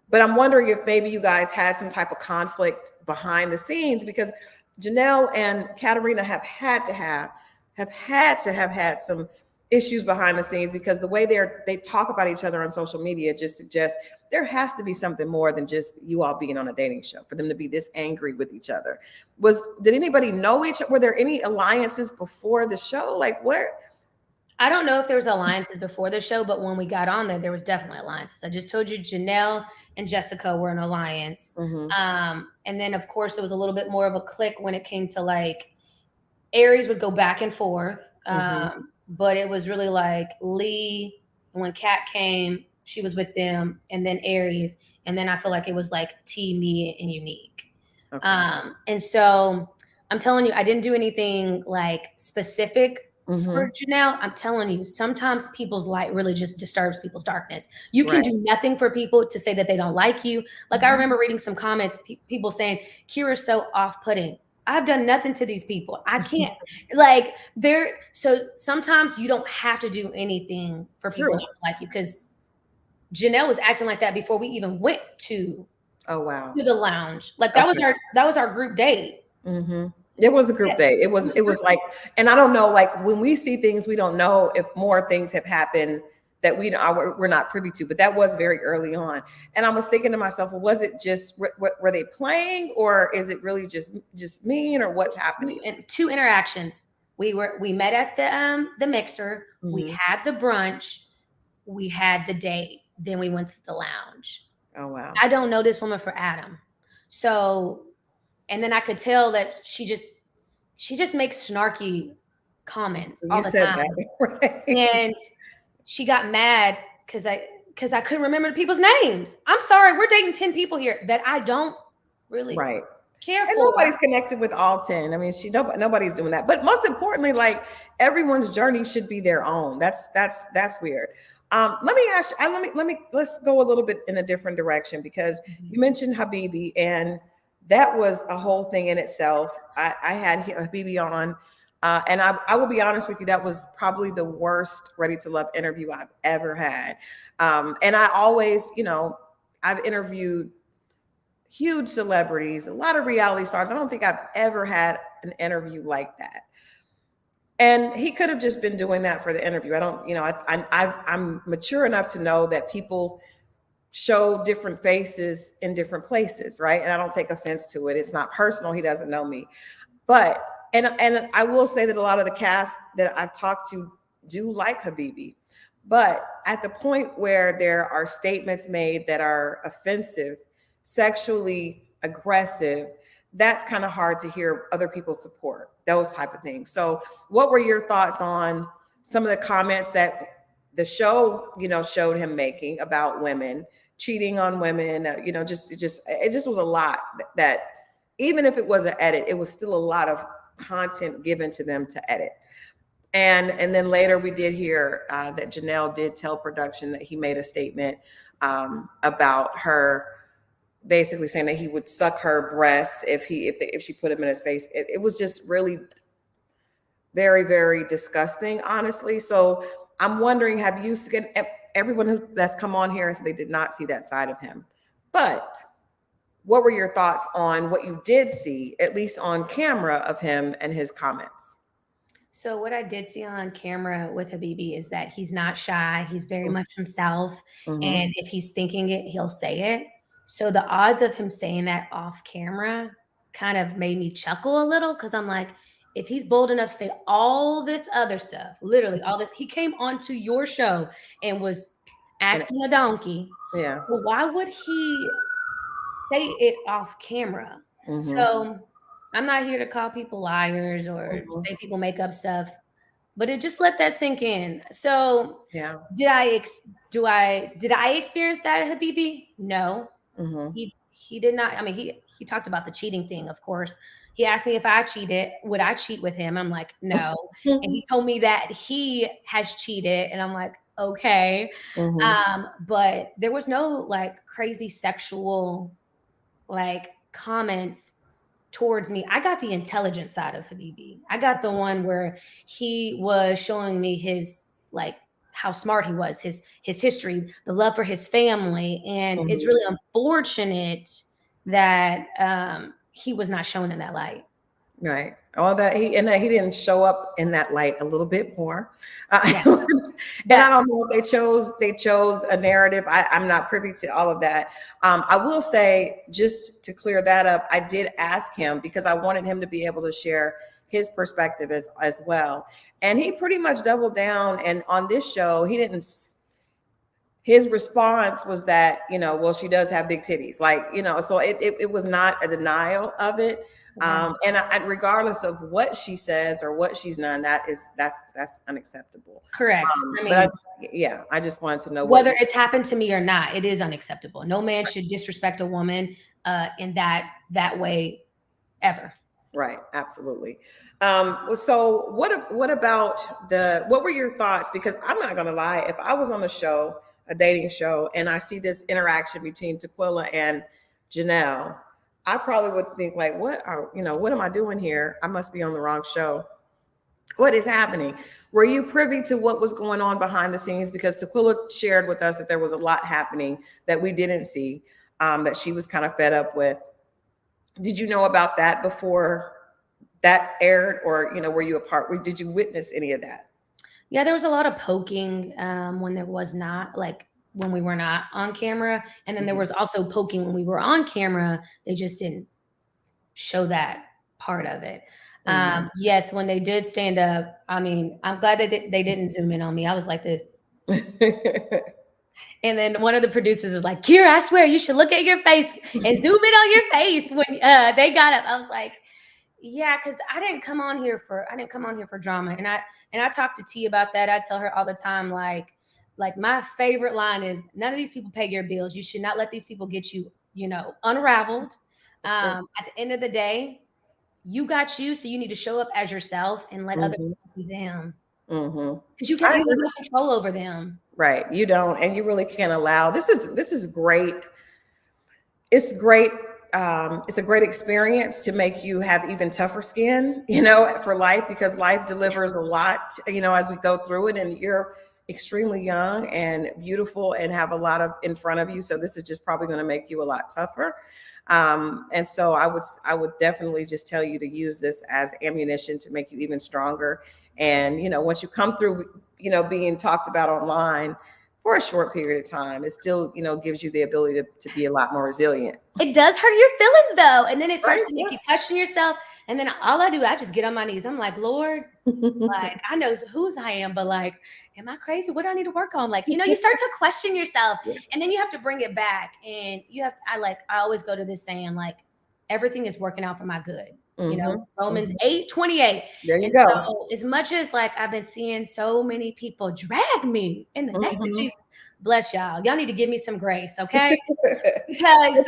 But I'm wondering if maybe you guys had some type of conflict behind the scenes, because Janelle and Katarina have had to have had some issues behind the scenes, because the way they talk about each other on social media just suggests there has to be something more than just you all being on a dating show for them to be this angry with each other. Did anybody know each other? Were there any alliances before the show? Like, where?
I don't know if there was alliances before the show, but when we got on there was definitely alliances. I just told you Janelle and Jessica were an alliance. And then of course there was a little bit more of a click when it came to like Aries would go back and forth. But it was really like Lee, when Kat came, she was with them, and then Aries. And then I feel like it was like T, me, and Unique. And so I'm telling you, I didn't do anything like specific for Janelle. I'm telling you, sometimes people's light really just disturbs people's darkness. You can do nothing for people to say that they don't like you. Like I remember reading some comments, people saying, Keyra's so off-putting. I've done nothing to these people. I can't so sometimes you don't have to do anything for people not to like you, because Janelle was acting like that before we even went to the lounge. Like that was our group date.
It was a group date. It was like, and I don't know, like when we see things, we don't know if more things have happened that we're not privy to, but that was very early on. And I was thinking to myself, well, was it just, were they playing, or is it really just mean, or what's happening?
And 2 interactions. We met at the mixer. We had the brunch. We had the date. Then we went to the lounge.
Oh, wow.
I don't know this woman for Adam. So, and then I could tell that she just makes snarky comments all the time.
Right.
And she got mad because I couldn't remember the people's names. I'm sorry, we're dating 10 people here that I don't really care
And
for.
nobody's connected with all 10. I mean, nobody's doing that. But most importantly, like everyone's journey should be their own. That's weird. Let me ask. Let's go a little bit in a different direction because you mentioned Habibi, and that was a whole thing in itself. I had Habibi on, and I will be honest with you, that was probably the worst Ready to Love interview I've ever had. And I always, I've interviewed huge celebrities, a lot of reality stars. I don't think I've ever had an interview like that. And he could have just been doing that for the interview. I don't, I'm mature enough to know that people show different faces in different places, right? And I don't take offense to it. It's not personal. He doesn't know me. But, and I will say that a lot of the cast that I've talked to do like Habibi. But at the point where there are statements made that are offensive, sexually aggressive, that's kind of hard to hear other people support those type of things. So what were your thoughts on some of the comments that the show, showed him making about women, cheating on women, it just was a lot that even if it was an edit, it was still a lot of content given to them to edit. And then later we did hear that Janelle did tell production that he made a statement about her basically saying that he would suck her breasts if she put him in his face. It was just really very, very disgusting, honestly. So I'm wondering, have you seen everyone that's come on here and said they did not see that side of him? But what were your thoughts on what you did see, at least on camera, of him and his comments?
So what I did see on camera with Habibi is that he's not shy. He's very much himself. And if he's thinking it, he'll say it. So the odds of him saying that off camera kind of made me chuckle a little because I'm like, if he's bold enough to say all this other stuff, literally all this, he came onto your show and was acting a donkey.
Yeah.
Well, why would he say it off camera? So I'm not here to call people liars or say people make up stuff, but it just let that sink in. So
yeah,
did I experience that at Habibi? No. He did not. I mean, he talked about the cheating thing, of course. He asked me if I cheated, would I cheat with him? I'm like, no. And he told me that he has cheated, and I'm like, okay. But there was no like crazy sexual like comments towards me. I got the intelligent side of Habibi. I got the one where he was showing me his like how smart he was, his history, the love for his family. And it's really unfortunate that he was not shown in that light.
Right. All that he didn't show up in that light a little bit more.
Yeah.
And I don't know if they chose a narrative. I'm not privy to all of that. I will say, just to clear that up, I did ask him because I wanted him to be able to share his perspective as well. And he pretty much doubled down. And on this show, his response was that, well, she does have big titties. Like, so it was not a denial of it. And regardless of what she says or what she's done, that's unacceptable.
Correct.
I just wanted to know
whether it's happened to me or not. It is unacceptable. No man should disrespect a woman in that way ever.
Right. Absolutely. So what about what were your thoughts? Because I'm not going to lie. If I was on a dating show, and I see this interaction between Tequila and Janelle, I probably would think like, what am I doing here? I must be on the wrong show. What is happening? Were you privy to what was going on behind the scenes? Because Tequila shared with us that there was a lot happening that we didn't see, that she was kind of fed up with. Did you know about that before that aired, or, were you a part? Did you witness any of that?
Yeah, there was a lot of poking when there was not, like, when we were not on camera. And then there was also poking when we were on camera. They just didn't show that part of it. Yes, when they did stand up, I mean, I'm glad that they didn't zoom in on me. I was like this. And then one of the producers was like, Keyra, I swear you should look at your face and zoom in on your face when they got up. I was like, yeah, because I didn't come on here for drama. And I talk to T about that. I tell her all the time, like my favorite line is, none of these people pay your bills. You should not let these people get you, unraveled. At the end of the day, you got you, so you need to show up as yourself and let other people be them. Because you have no control over them.
Right. You don't, and you really can't allow. This is great. It's great. It's a great experience to make you have even tougher skin, for life, because life delivers a lot, as we go through it, and you're extremely young and beautiful and have a lot of in front of you. So this is just probably going to make you a lot tougher. And so I would definitely just tell you to use this as ammunition to make you even stronger. And, once you come through, being talked about online for a short period of time, it still, gives you the ability to be a lot more resilient.
It does hurt your feelings though. And then it starts to make you question yourself. And then all I do, I just get on my knees. I'm like, Lord, like, I know whose I am, but like, am I crazy? What do I need to work on? Like, you start to question yourself, and then you have to bring it back. And I always go to this saying, like, everything is working out for my good. Romans 8:28.
There you go.
So as much as like I've been seeing so many people drag me in the name of Jesus, bless y'all. Y'all need to give me some grace, okay? Because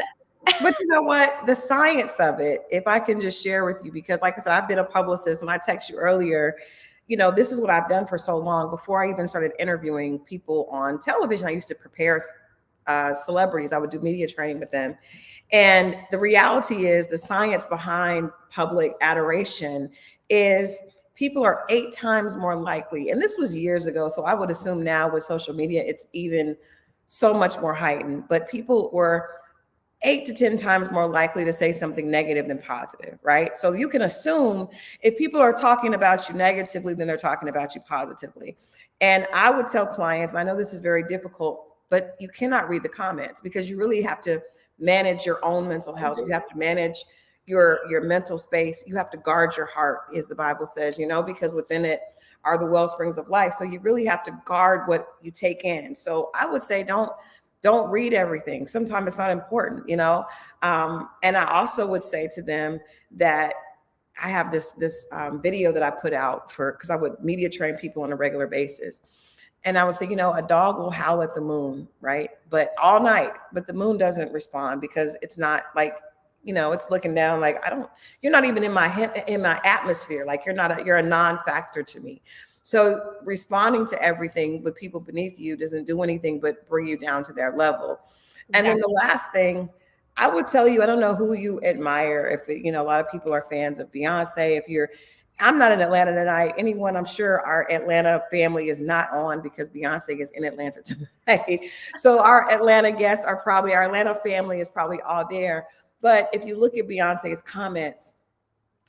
but you know what? The science of it, if I can just share with you, because like I said, I've been a publicist. When I text you earlier, this is what I've done for so long. Before I even started interviewing people on television, I used to prepare celebrities. I would do media training with them. And the reality is, the science behind public adoration is people are 8 times more likely. And this was years ago. So I would assume now with social media, it's even so much more heightened. But people were 8 to 10 times more likely to say something negative than positive, right? So you can assume if people are talking about you negatively, then they're talking about you positively. And I would tell clients, I know this is very difficult, but you cannot read the comments, because you really have to manage your own mental health. You have to manage your mental space. You have to guard your heart, as the Bible says, because within it are the well springs of life. So you really have to guard what you take in. So I would say, don't read everything. Sometimes it's not important, and I also would say to them that I have this video that I put out because I would media train people on a regular basis. And I would say, a dog will howl at the moon, right? But all night, but the moon doesn't respond, because it's not like, it's looking down like, you're not even in my atmosphere. Like you're a non-factor to me. So responding to everything with people beneath you doesn't do anything but bring you down to their level. Exactly. And then the last thing I would tell you, I don't know who you admire. If a lot of people are fans of Beyonce. I'm not in Atlanta tonight. Anyone, I'm sure our Atlanta family is not on, because Beyonce is in Atlanta tonight. So our Atlanta guests our Atlanta family is probably all there. But if you look at Beyonce's comments,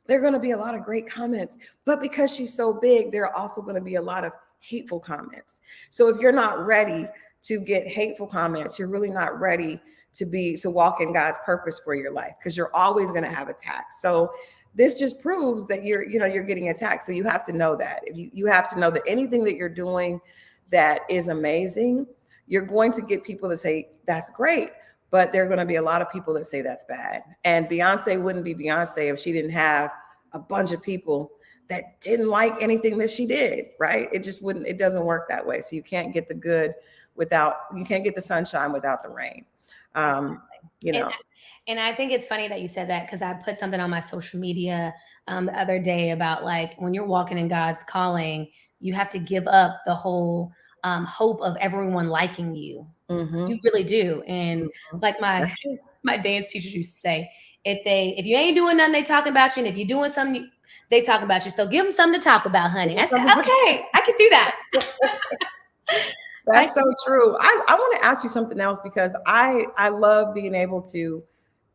there are going to be a lot of great comments, but because she's so big, there are also going to be a lot of hateful comments. So if you're not ready to get hateful comments, you're really not ready to walk in God's purpose for your life, because you're always going to have attacks. So this just proves that you're getting attacked. So you have to know that. You have to know that anything that you're doing that is amazing, you're going to get people to say that's great. But there are going to be a lot of people that say that's bad. And Beyonce wouldn't be Beyonce if she didn't have a bunch of people that didn't like anything that she did, right? It doesn't work that way. So you can't get you can't get the sunshine without the rain.
And I think it's funny that you said that, because I put something on my social media the other day about, like, when you're walking in God's calling, you have to give up the whole hope of everyone liking you. You really do. And like my dance teachers used to say, if you ain't doing nothing, they talking about you. And if you're doing something, they talking about you. So give them something to talk about, honey. I said, okay, I can do that.
That's so true. I want to ask you something else, because I love being able to,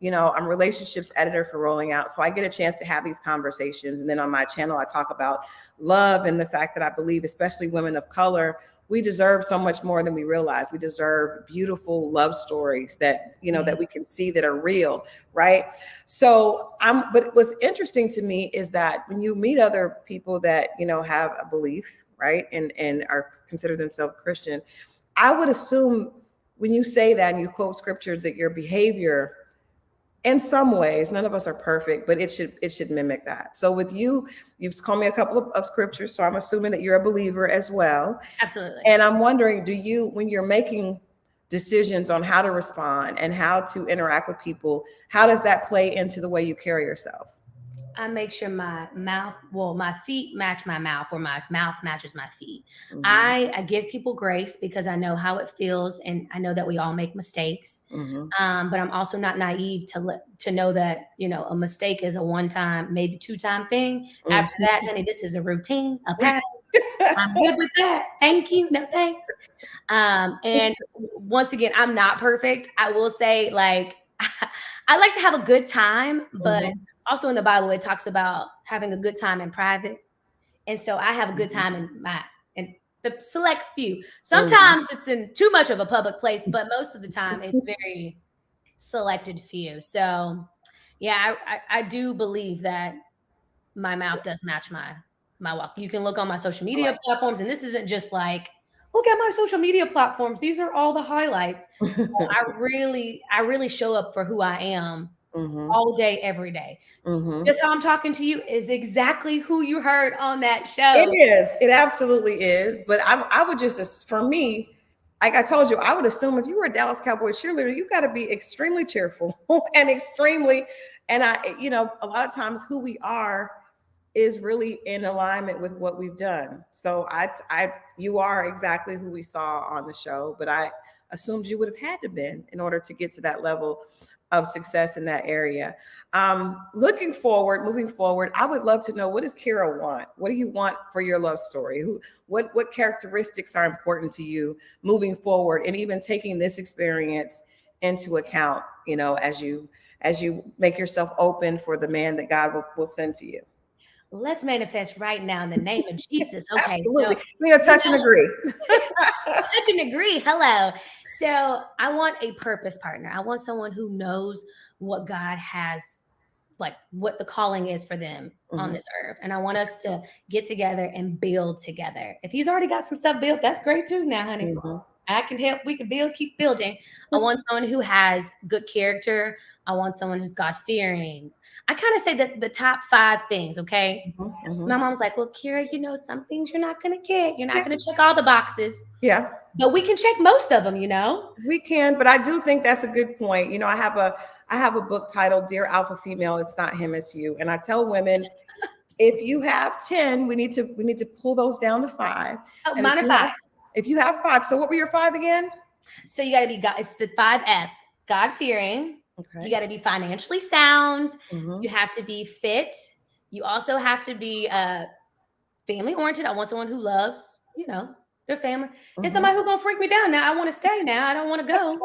I'm relationships editor for Rolling Out. So I get a chance to have these conversations. And then on my channel, I talk about love and the fact that I believe, especially women of color, we deserve so much more than we realize. We deserve beautiful love stories that, that we can see that are real, right? So but what's interesting to me is that when you meet other people that, have a belief, right, and are consider themselves Christian, I would assume when you say that and you quote scriptures that your behavior, in some ways, none of us are perfect, but it should mimic that. So with you've called me a couple of scriptures, so I'm assuming that you're a believer as well.
Absolutely.
And I'm wondering, when you're making decisions on how to respond and how to interact with people, how does that play into the way you carry yourself?
I make sure my feet match my mouth, or my mouth matches my feet.
Mm-hmm.
I give people grace because I know how it feels, and I know that we all make mistakes.
Mm-hmm.
But I'm also not naive to know that, you know, a mistake is a one-time, maybe two-time thing.
Mm-hmm.
After that, honey, this is a routine, a pattern. I'm good with that. Thank you. No thanks. And once again, I'm not perfect. I will say, like, I like to have a good time, but
Mm-hmm.
also in the Bible, it talks about having a good time in private. And so I have a good time in the select few. Sometimes it's in too much of a public place, but most of the time it's very selected few. So yeah, I do believe that my mouth does match my walk. You can look on my social media platforms, and this isn't just like, look at my social media platforms. These are all the highlights. I really show up for who I am all day, every day. Just how I'm talking to you is exactly who you heard on that show.
It is. It absolutely is. But I would just, for me, like I told you, I would assume if you were a Dallas Cowboy cheerleader, you got to be extremely cheerful and extremely, and a lot of times who we are is really in alignment with what we've done. So you are exactly who we saw on the show, but I assumed you would have had to been in order to get to that level of success in that area. Moving forward, I would love to know, what does Keyra want? What do you want for your love story? What characteristics are important to you moving forward, and even taking this experience into account, as you make yourself open for the man that God will send to you?
Let's manifest right now in the name of Jesus. Okay.
Absolutely. We're gonna touch and agree.
Touch and agree. Hello. So I want a purpose partner. I want someone who knows what God has, like what the calling is for them on this earth. And I want us to get together and build together. If he's already got some stuff built, that's great too now, honey. I can help. We can keep building. I want someone who has good character. I want someone who's God-fearing. I kind of say that the top 5 things, okay? My mom's like, well, Keyra, some things you're not going to get. You're not going to check all the boxes.
Yeah.
But we can check most of them,
We can, but I do think that's a good point. I have a book titled Dear Alpha Female, It's Not Him, It's You. And I tell women, if you have 10, we need to pull those down to 5.
Oh, mine are 5.
If you have 5, so what were your 5 again?
So you got to be it's the 5 F's. God-fearing. Okay. You got to be financially sound. You have to be fit. You also have to be family-oriented. I want someone who loves, their family. And somebody who's gonna freak me down. Now I want to stay. Now I don't want to go.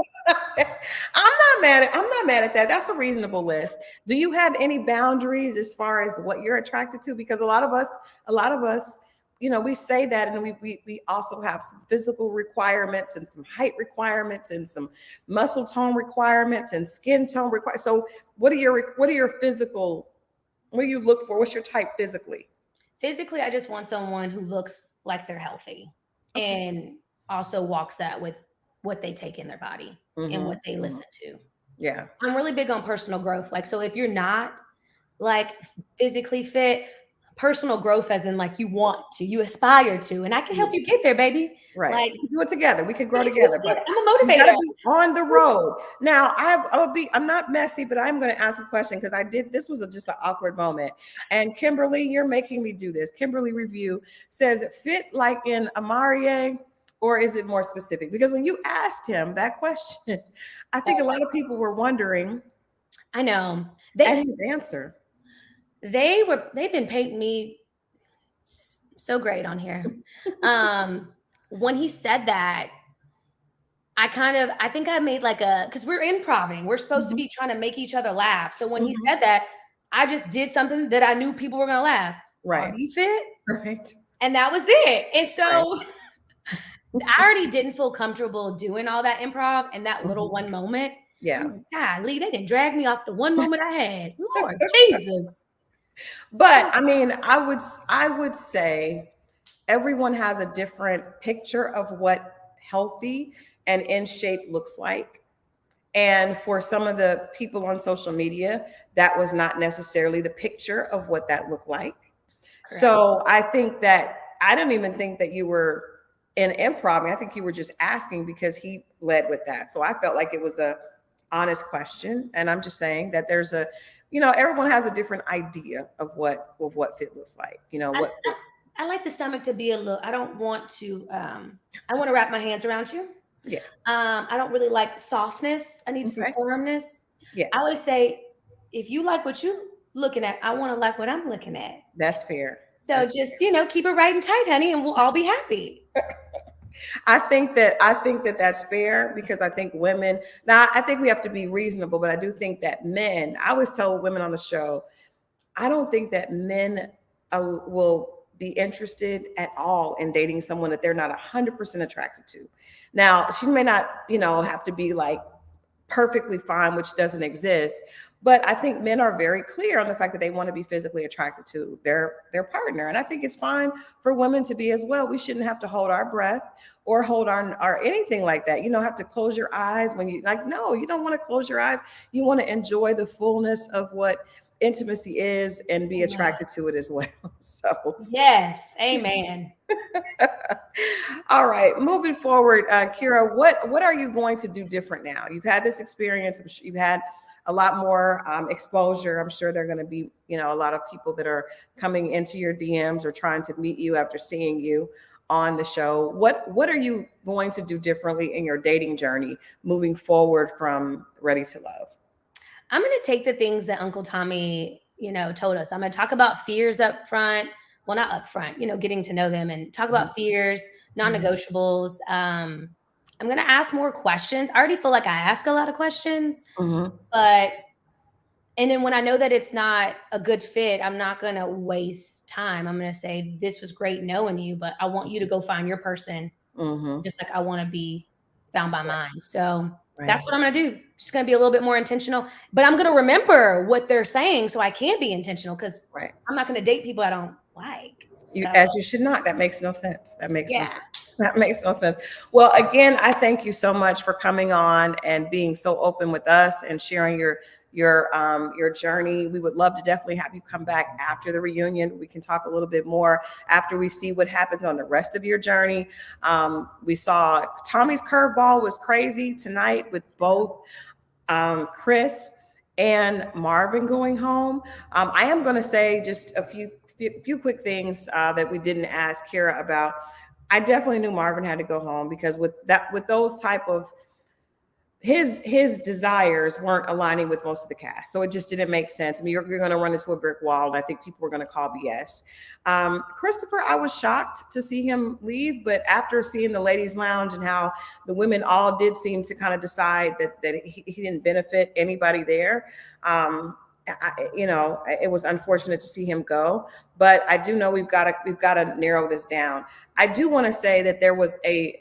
I'm not mad at that. That's a reasonable list. Do you have any boundaries as far as what you're attracted to? Because a lot of us, we say that, and we also have some physical requirements and some height requirements and some muscle tone requirements and skin tone requirements. So what are your physical? What do you look for? What's your type physically?
Physically, I just want someone who looks like they're healthy and also walks that with what they take in their body and what they listen to.
Yeah.
I'm really big on personal growth. Like, so if you're not like physically fit, personal growth as in like you aspire to, and I can help you get there, baby.
Right.
Like,
we can do it together. We can grow together. But
I'm a motivator.
On the road. Now I'm not messy, but I'm going to ask a question because this was just an awkward moment. And Kimberly, you're making me do this. Kimberly Review says, fit like in Amarie, or is it more specific? Because when you asked him that question, I think a lot of people were wondering.
I know.
And his answer.
They've been painting me so great on here. When he said that, I think I made because we're improving. We're supposed to be trying to make each other laugh. So when he said that, I just did something that I knew people were going to laugh.
Right.
Are you fit?
Right.
And that was it. And so I already didn't feel comfortable doing all that improv in that little one moment.
Yeah.
God, Lee, they didn't drag me off the one moment I had. Lord Jesus.
But I mean, I would say everyone has a different picture of what healthy and in shape looks like. And for some of the people on social media, that was not necessarily the picture of what that looked like. Correct. So I think that I don't even think that you were in improv, I think you were just asking because he led with that. So I felt like it was a honest question. And I'm just saying that there's a, everyone has a different idea of what fit looks like.
I like the stomach to be a little, I don't want to, I want to wrap my hands around you.
Yes.
I don't really like softness. I need some firmness.
Yes.
I always say, if you like what you're looking at, I want to like what I'm looking at.
That's fair.
So
That's
just,
fair.
keep it right and tight, honey, and we'll all be happy.
I think that that's fair because I think women, now I think we have to be reasonable, but I do think that men, I always tell women on the show, I don't think that men will be interested at all in dating someone that they're not 100% attracted to. Now, she may not, have to be like perfectly fine, which doesn't exist. But I think men are very clear on the fact that they want to be physically attracted to their partner. And I think it's fine for women to be as well. We shouldn't have to hold our breath or hold our anything like that. You don't have to close your eyes when you no, you don't want to close your eyes. You want to enjoy the fullness of what intimacy is and be attracted to it as well. So
yes, amen.
All right, moving forward, Keyra, what are you going to do different now? You've had this experience. You've had a lot more exposure. I'm sure there are going to be, a lot of people that are coming into your DMs or trying to meet you after seeing you on the show. What are you going to do differently in your dating journey moving forward from Ready to Love?
I'm going to take the things that Uncle Tommy, told us. I'm going to talk about fears up front. Well, not up front, getting to know them and talk about fears, non-negotiables. I'm going to ask more questions. I already feel like I ask a lot of questions, but and then when I know that it's not a good fit, I'm not going to waste time. I'm going to say, this was great knowing you, but I want you to go find your person, just like I want to be found by mine. So that's what I'm going to do. Just going to be a little bit more intentional, but I'm going to remember what they're saying so I can be intentional because I'm not going to date people I don't like. So.
As you should not. That makes no sense. That makes no sense. That makes no sense. Well, again, I thank you so much for coming on and being so open with us and sharing your journey. We would love to definitely have you come back after the reunion. We can talk a little bit more after we see what happens on the rest of your journey. We saw Tommy's curveball was crazy tonight with both Chris and Marvin going home. I am going to say just a few quick things that we didn't ask Keyra about. I definitely knew Marvin had to go home because with those type of his desires weren't aligning with most of the cast. So it just didn't make sense. I mean, you're going to run into a brick wall, and I think people were going to call BS. Christopher, I was shocked to see him leave, but after seeing the ladies' lounge and how the women all did seem to kind of decide that he didn't benefit anybody there, it was unfortunate to see him go. But I do know we've got to narrow this down. I do want to say that there was a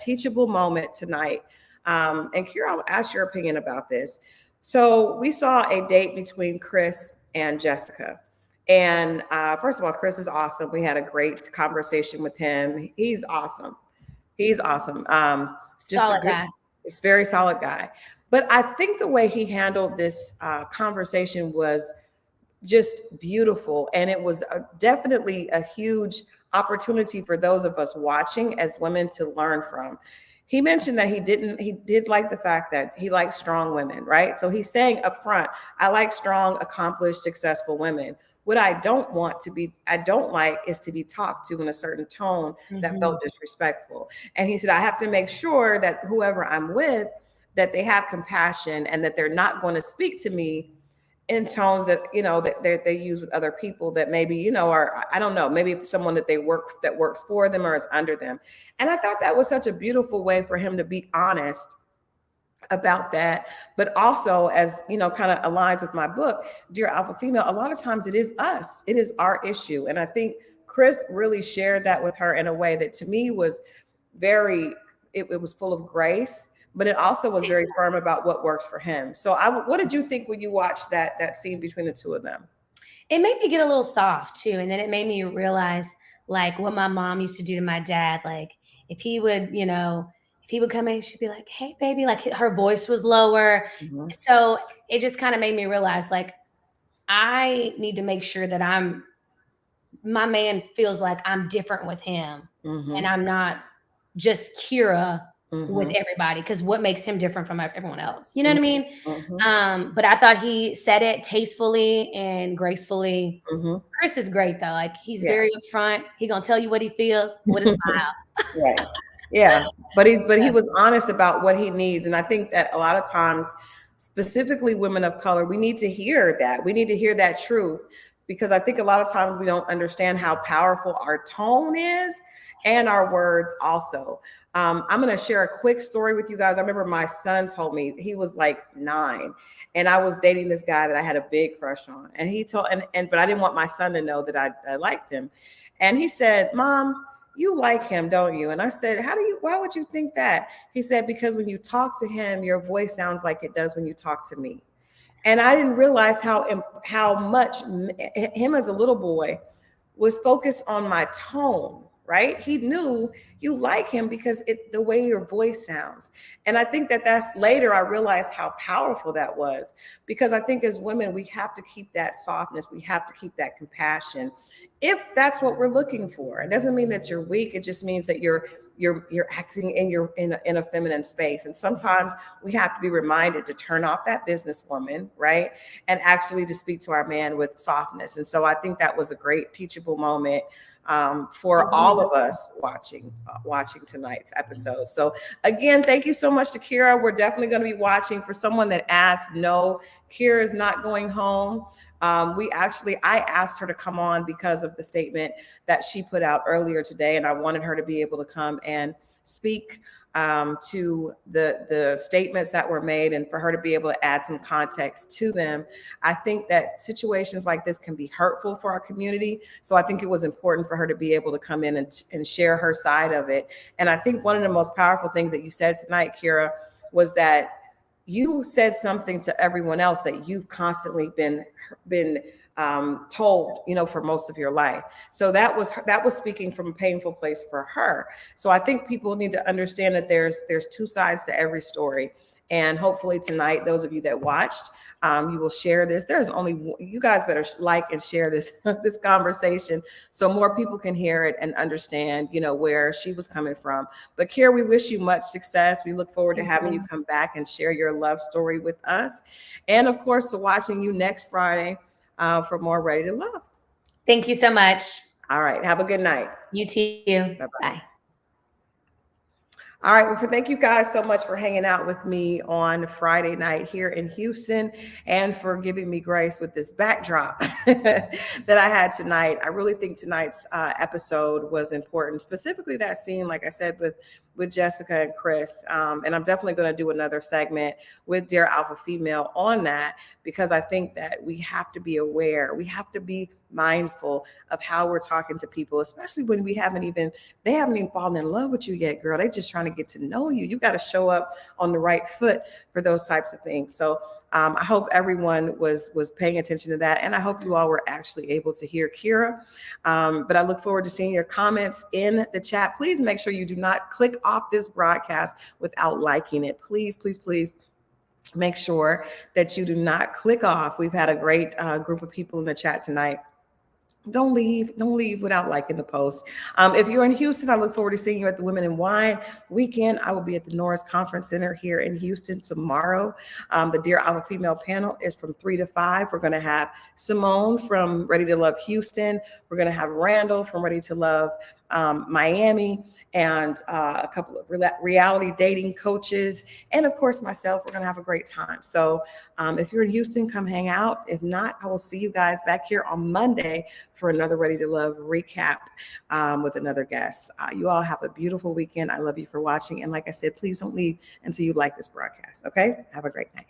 teachable moment tonight. And Keyra, I'll ask your opinion about this. So we saw a date between Chris and Jessica. And first of all, Chris is awesome. We had a great conversation with him. He's awesome.
Solid guy.
He's a very solid guy. But I think the way he handled this conversation was just beautiful. And it was definitely a huge opportunity for those of us watching as women to learn from. He mentioned that he did like the fact that he likes strong women, right? So he's saying up front, I like strong, accomplished, successful women. What I don't like is to be talked to in a certain tone that felt disrespectful. And he said, I have to make sure that whoever I'm with, that they have compassion and that they're not going to speak to me in tones that, that they use with other people that maybe, are, I don't know, maybe someone that works for them or is under them. And I thought that was such a beautiful way for him to be honest about that. But also, as kind of aligns with my book, Dear Alpha Female, a lot of times it is us. It is our issue. And I think Chris really shared that with her in a way that to me was it was full of grace. But it also was very firm about what works for him. So what did you think when you watched that scene between the two of them?
It made me get a little soft too. And then it made me realize like what my mom used to do to my dad. Like if he would come in, she'd be like, hey baby, like her voice was lower. So it just kind of made me realize like, I need to make sure that I'm my man feels like I'm different with him,
Mm-hmm.
and I'm not just Keyra
Mm-hmm.
with everybody, because what makes him different from everyone else? You know what I mean?
Mm-hmm.
But I thought he said it tastefully and gracefully.
Mm-hmm.
Chris is great though. Like, he's
Yeah.
very upfront. He gonna tell you what he feels with a smile.
Right. Yeah. But he was honest about what he needs. And I think that a lot of times, specifically women of color, we need to hear that. We need to hear that truth, because I think a lot of times we don't understand how powerful our tone is and our words also. I'm going to share a quick story with you guys. I remember my son told me, he was like 9, and I was dating this guy that I had a big crush on. And he told, but I didn't want my son to know that I liked him. And he said, Mom, you like him, don't you? And I said, why would you think that? He said, because when you talk to him, your voice sounds like it does when you talk to me. And I didn't realize how much him as a little boy was focused on my tone, right? He knew you like him because the way your voice sounds. And I think that's later I realized how powerful that was, because I think as women, we have to keep that softness. We have to keep that compassion, if that's what we're looking for. It doesn't mean that you're weak. It just means that you're acting in a feminine space. And sometimes we have to be reminded to turn off that businesswoman, right? And actually to speak to our man with softness. And so I think that was a great teachable moment for all of us watching tonight's episode. So again, thank you so much to Keyra. We're definitely going to be watching. For someone that asked, no, Keyra is not going home. I asked her to come on because of the statement that she put out earlier today, and I wanted her to be able to come and speak to the statements that were made, and for her to be able to add some context to them. I think that situations like this can be hurtful for our community. So I think it was important for her to be able to come in and share her side of it. And I think one of the most powerful things that you said tonight, Keyra, was that you said something to everyone else that you've constantly been told, for most of your life. So that was speaking from a painful place for her. So I think people need to understand that there's two sides to every story. And hopefully tonight, those of you that watched, you will share this. You guys better like and share this this conversation so more people can hear it and understand, where she was coming from. But Keyra, we wish you much success. We look forward to having you come back and share your love story with us. And of course, to watching you next Friday for more Ready to Love.
Thank you so much.
All right. Have a good night.
You too. Bye-bye. Bye.
All right. Well, thank you guys so much for hanging out with me on Friday night here in Houston, and for giving me grace with this backdrop that I had tonight. I really think tonight's episode was important, specifically that scene, like I said, with Jessica and Chris. And I'm definitely going to do another segment with Dear Alpha Female on that, because I think that we have to be aware. We have to be mindful of how we're talking to people, especially when they haven't even fallen in love with you yet, girl. They're just trying to get to know you. You got to show up on the right foot for those types of things. So I hope everyone was paying attention to that. And I hope you all were actually able to hear Keyra. But I look forward to seeing your comments in the chat. Please make sure you do not click off this broadcast without liking it. Please, please, please make sure that you do not click off. We've had a great group of people in the chat tonight. Don't leave without liking the post. If you're in Houston, I look forward to seeing you at the Women in Wine weekend. I will be at the Norris Conference Center here in Houston tomorrow. The Dear Alpha Female panel is from 3 to 5. We're going to have Simone from Ready to Love Houston. We're going to have Randall from Ready to Love Miami, and a couple of reality dating coaches, and of course myself. We're going to have a great time. So if you're in Houston, come hang out. If not, I will see you guys back here on Monday for another Ready to Love recap with another guest. You all have a beautiful weekend. I love you for watching. And like I said, please don't leave until you like this broadcast. Okay? Have a great night.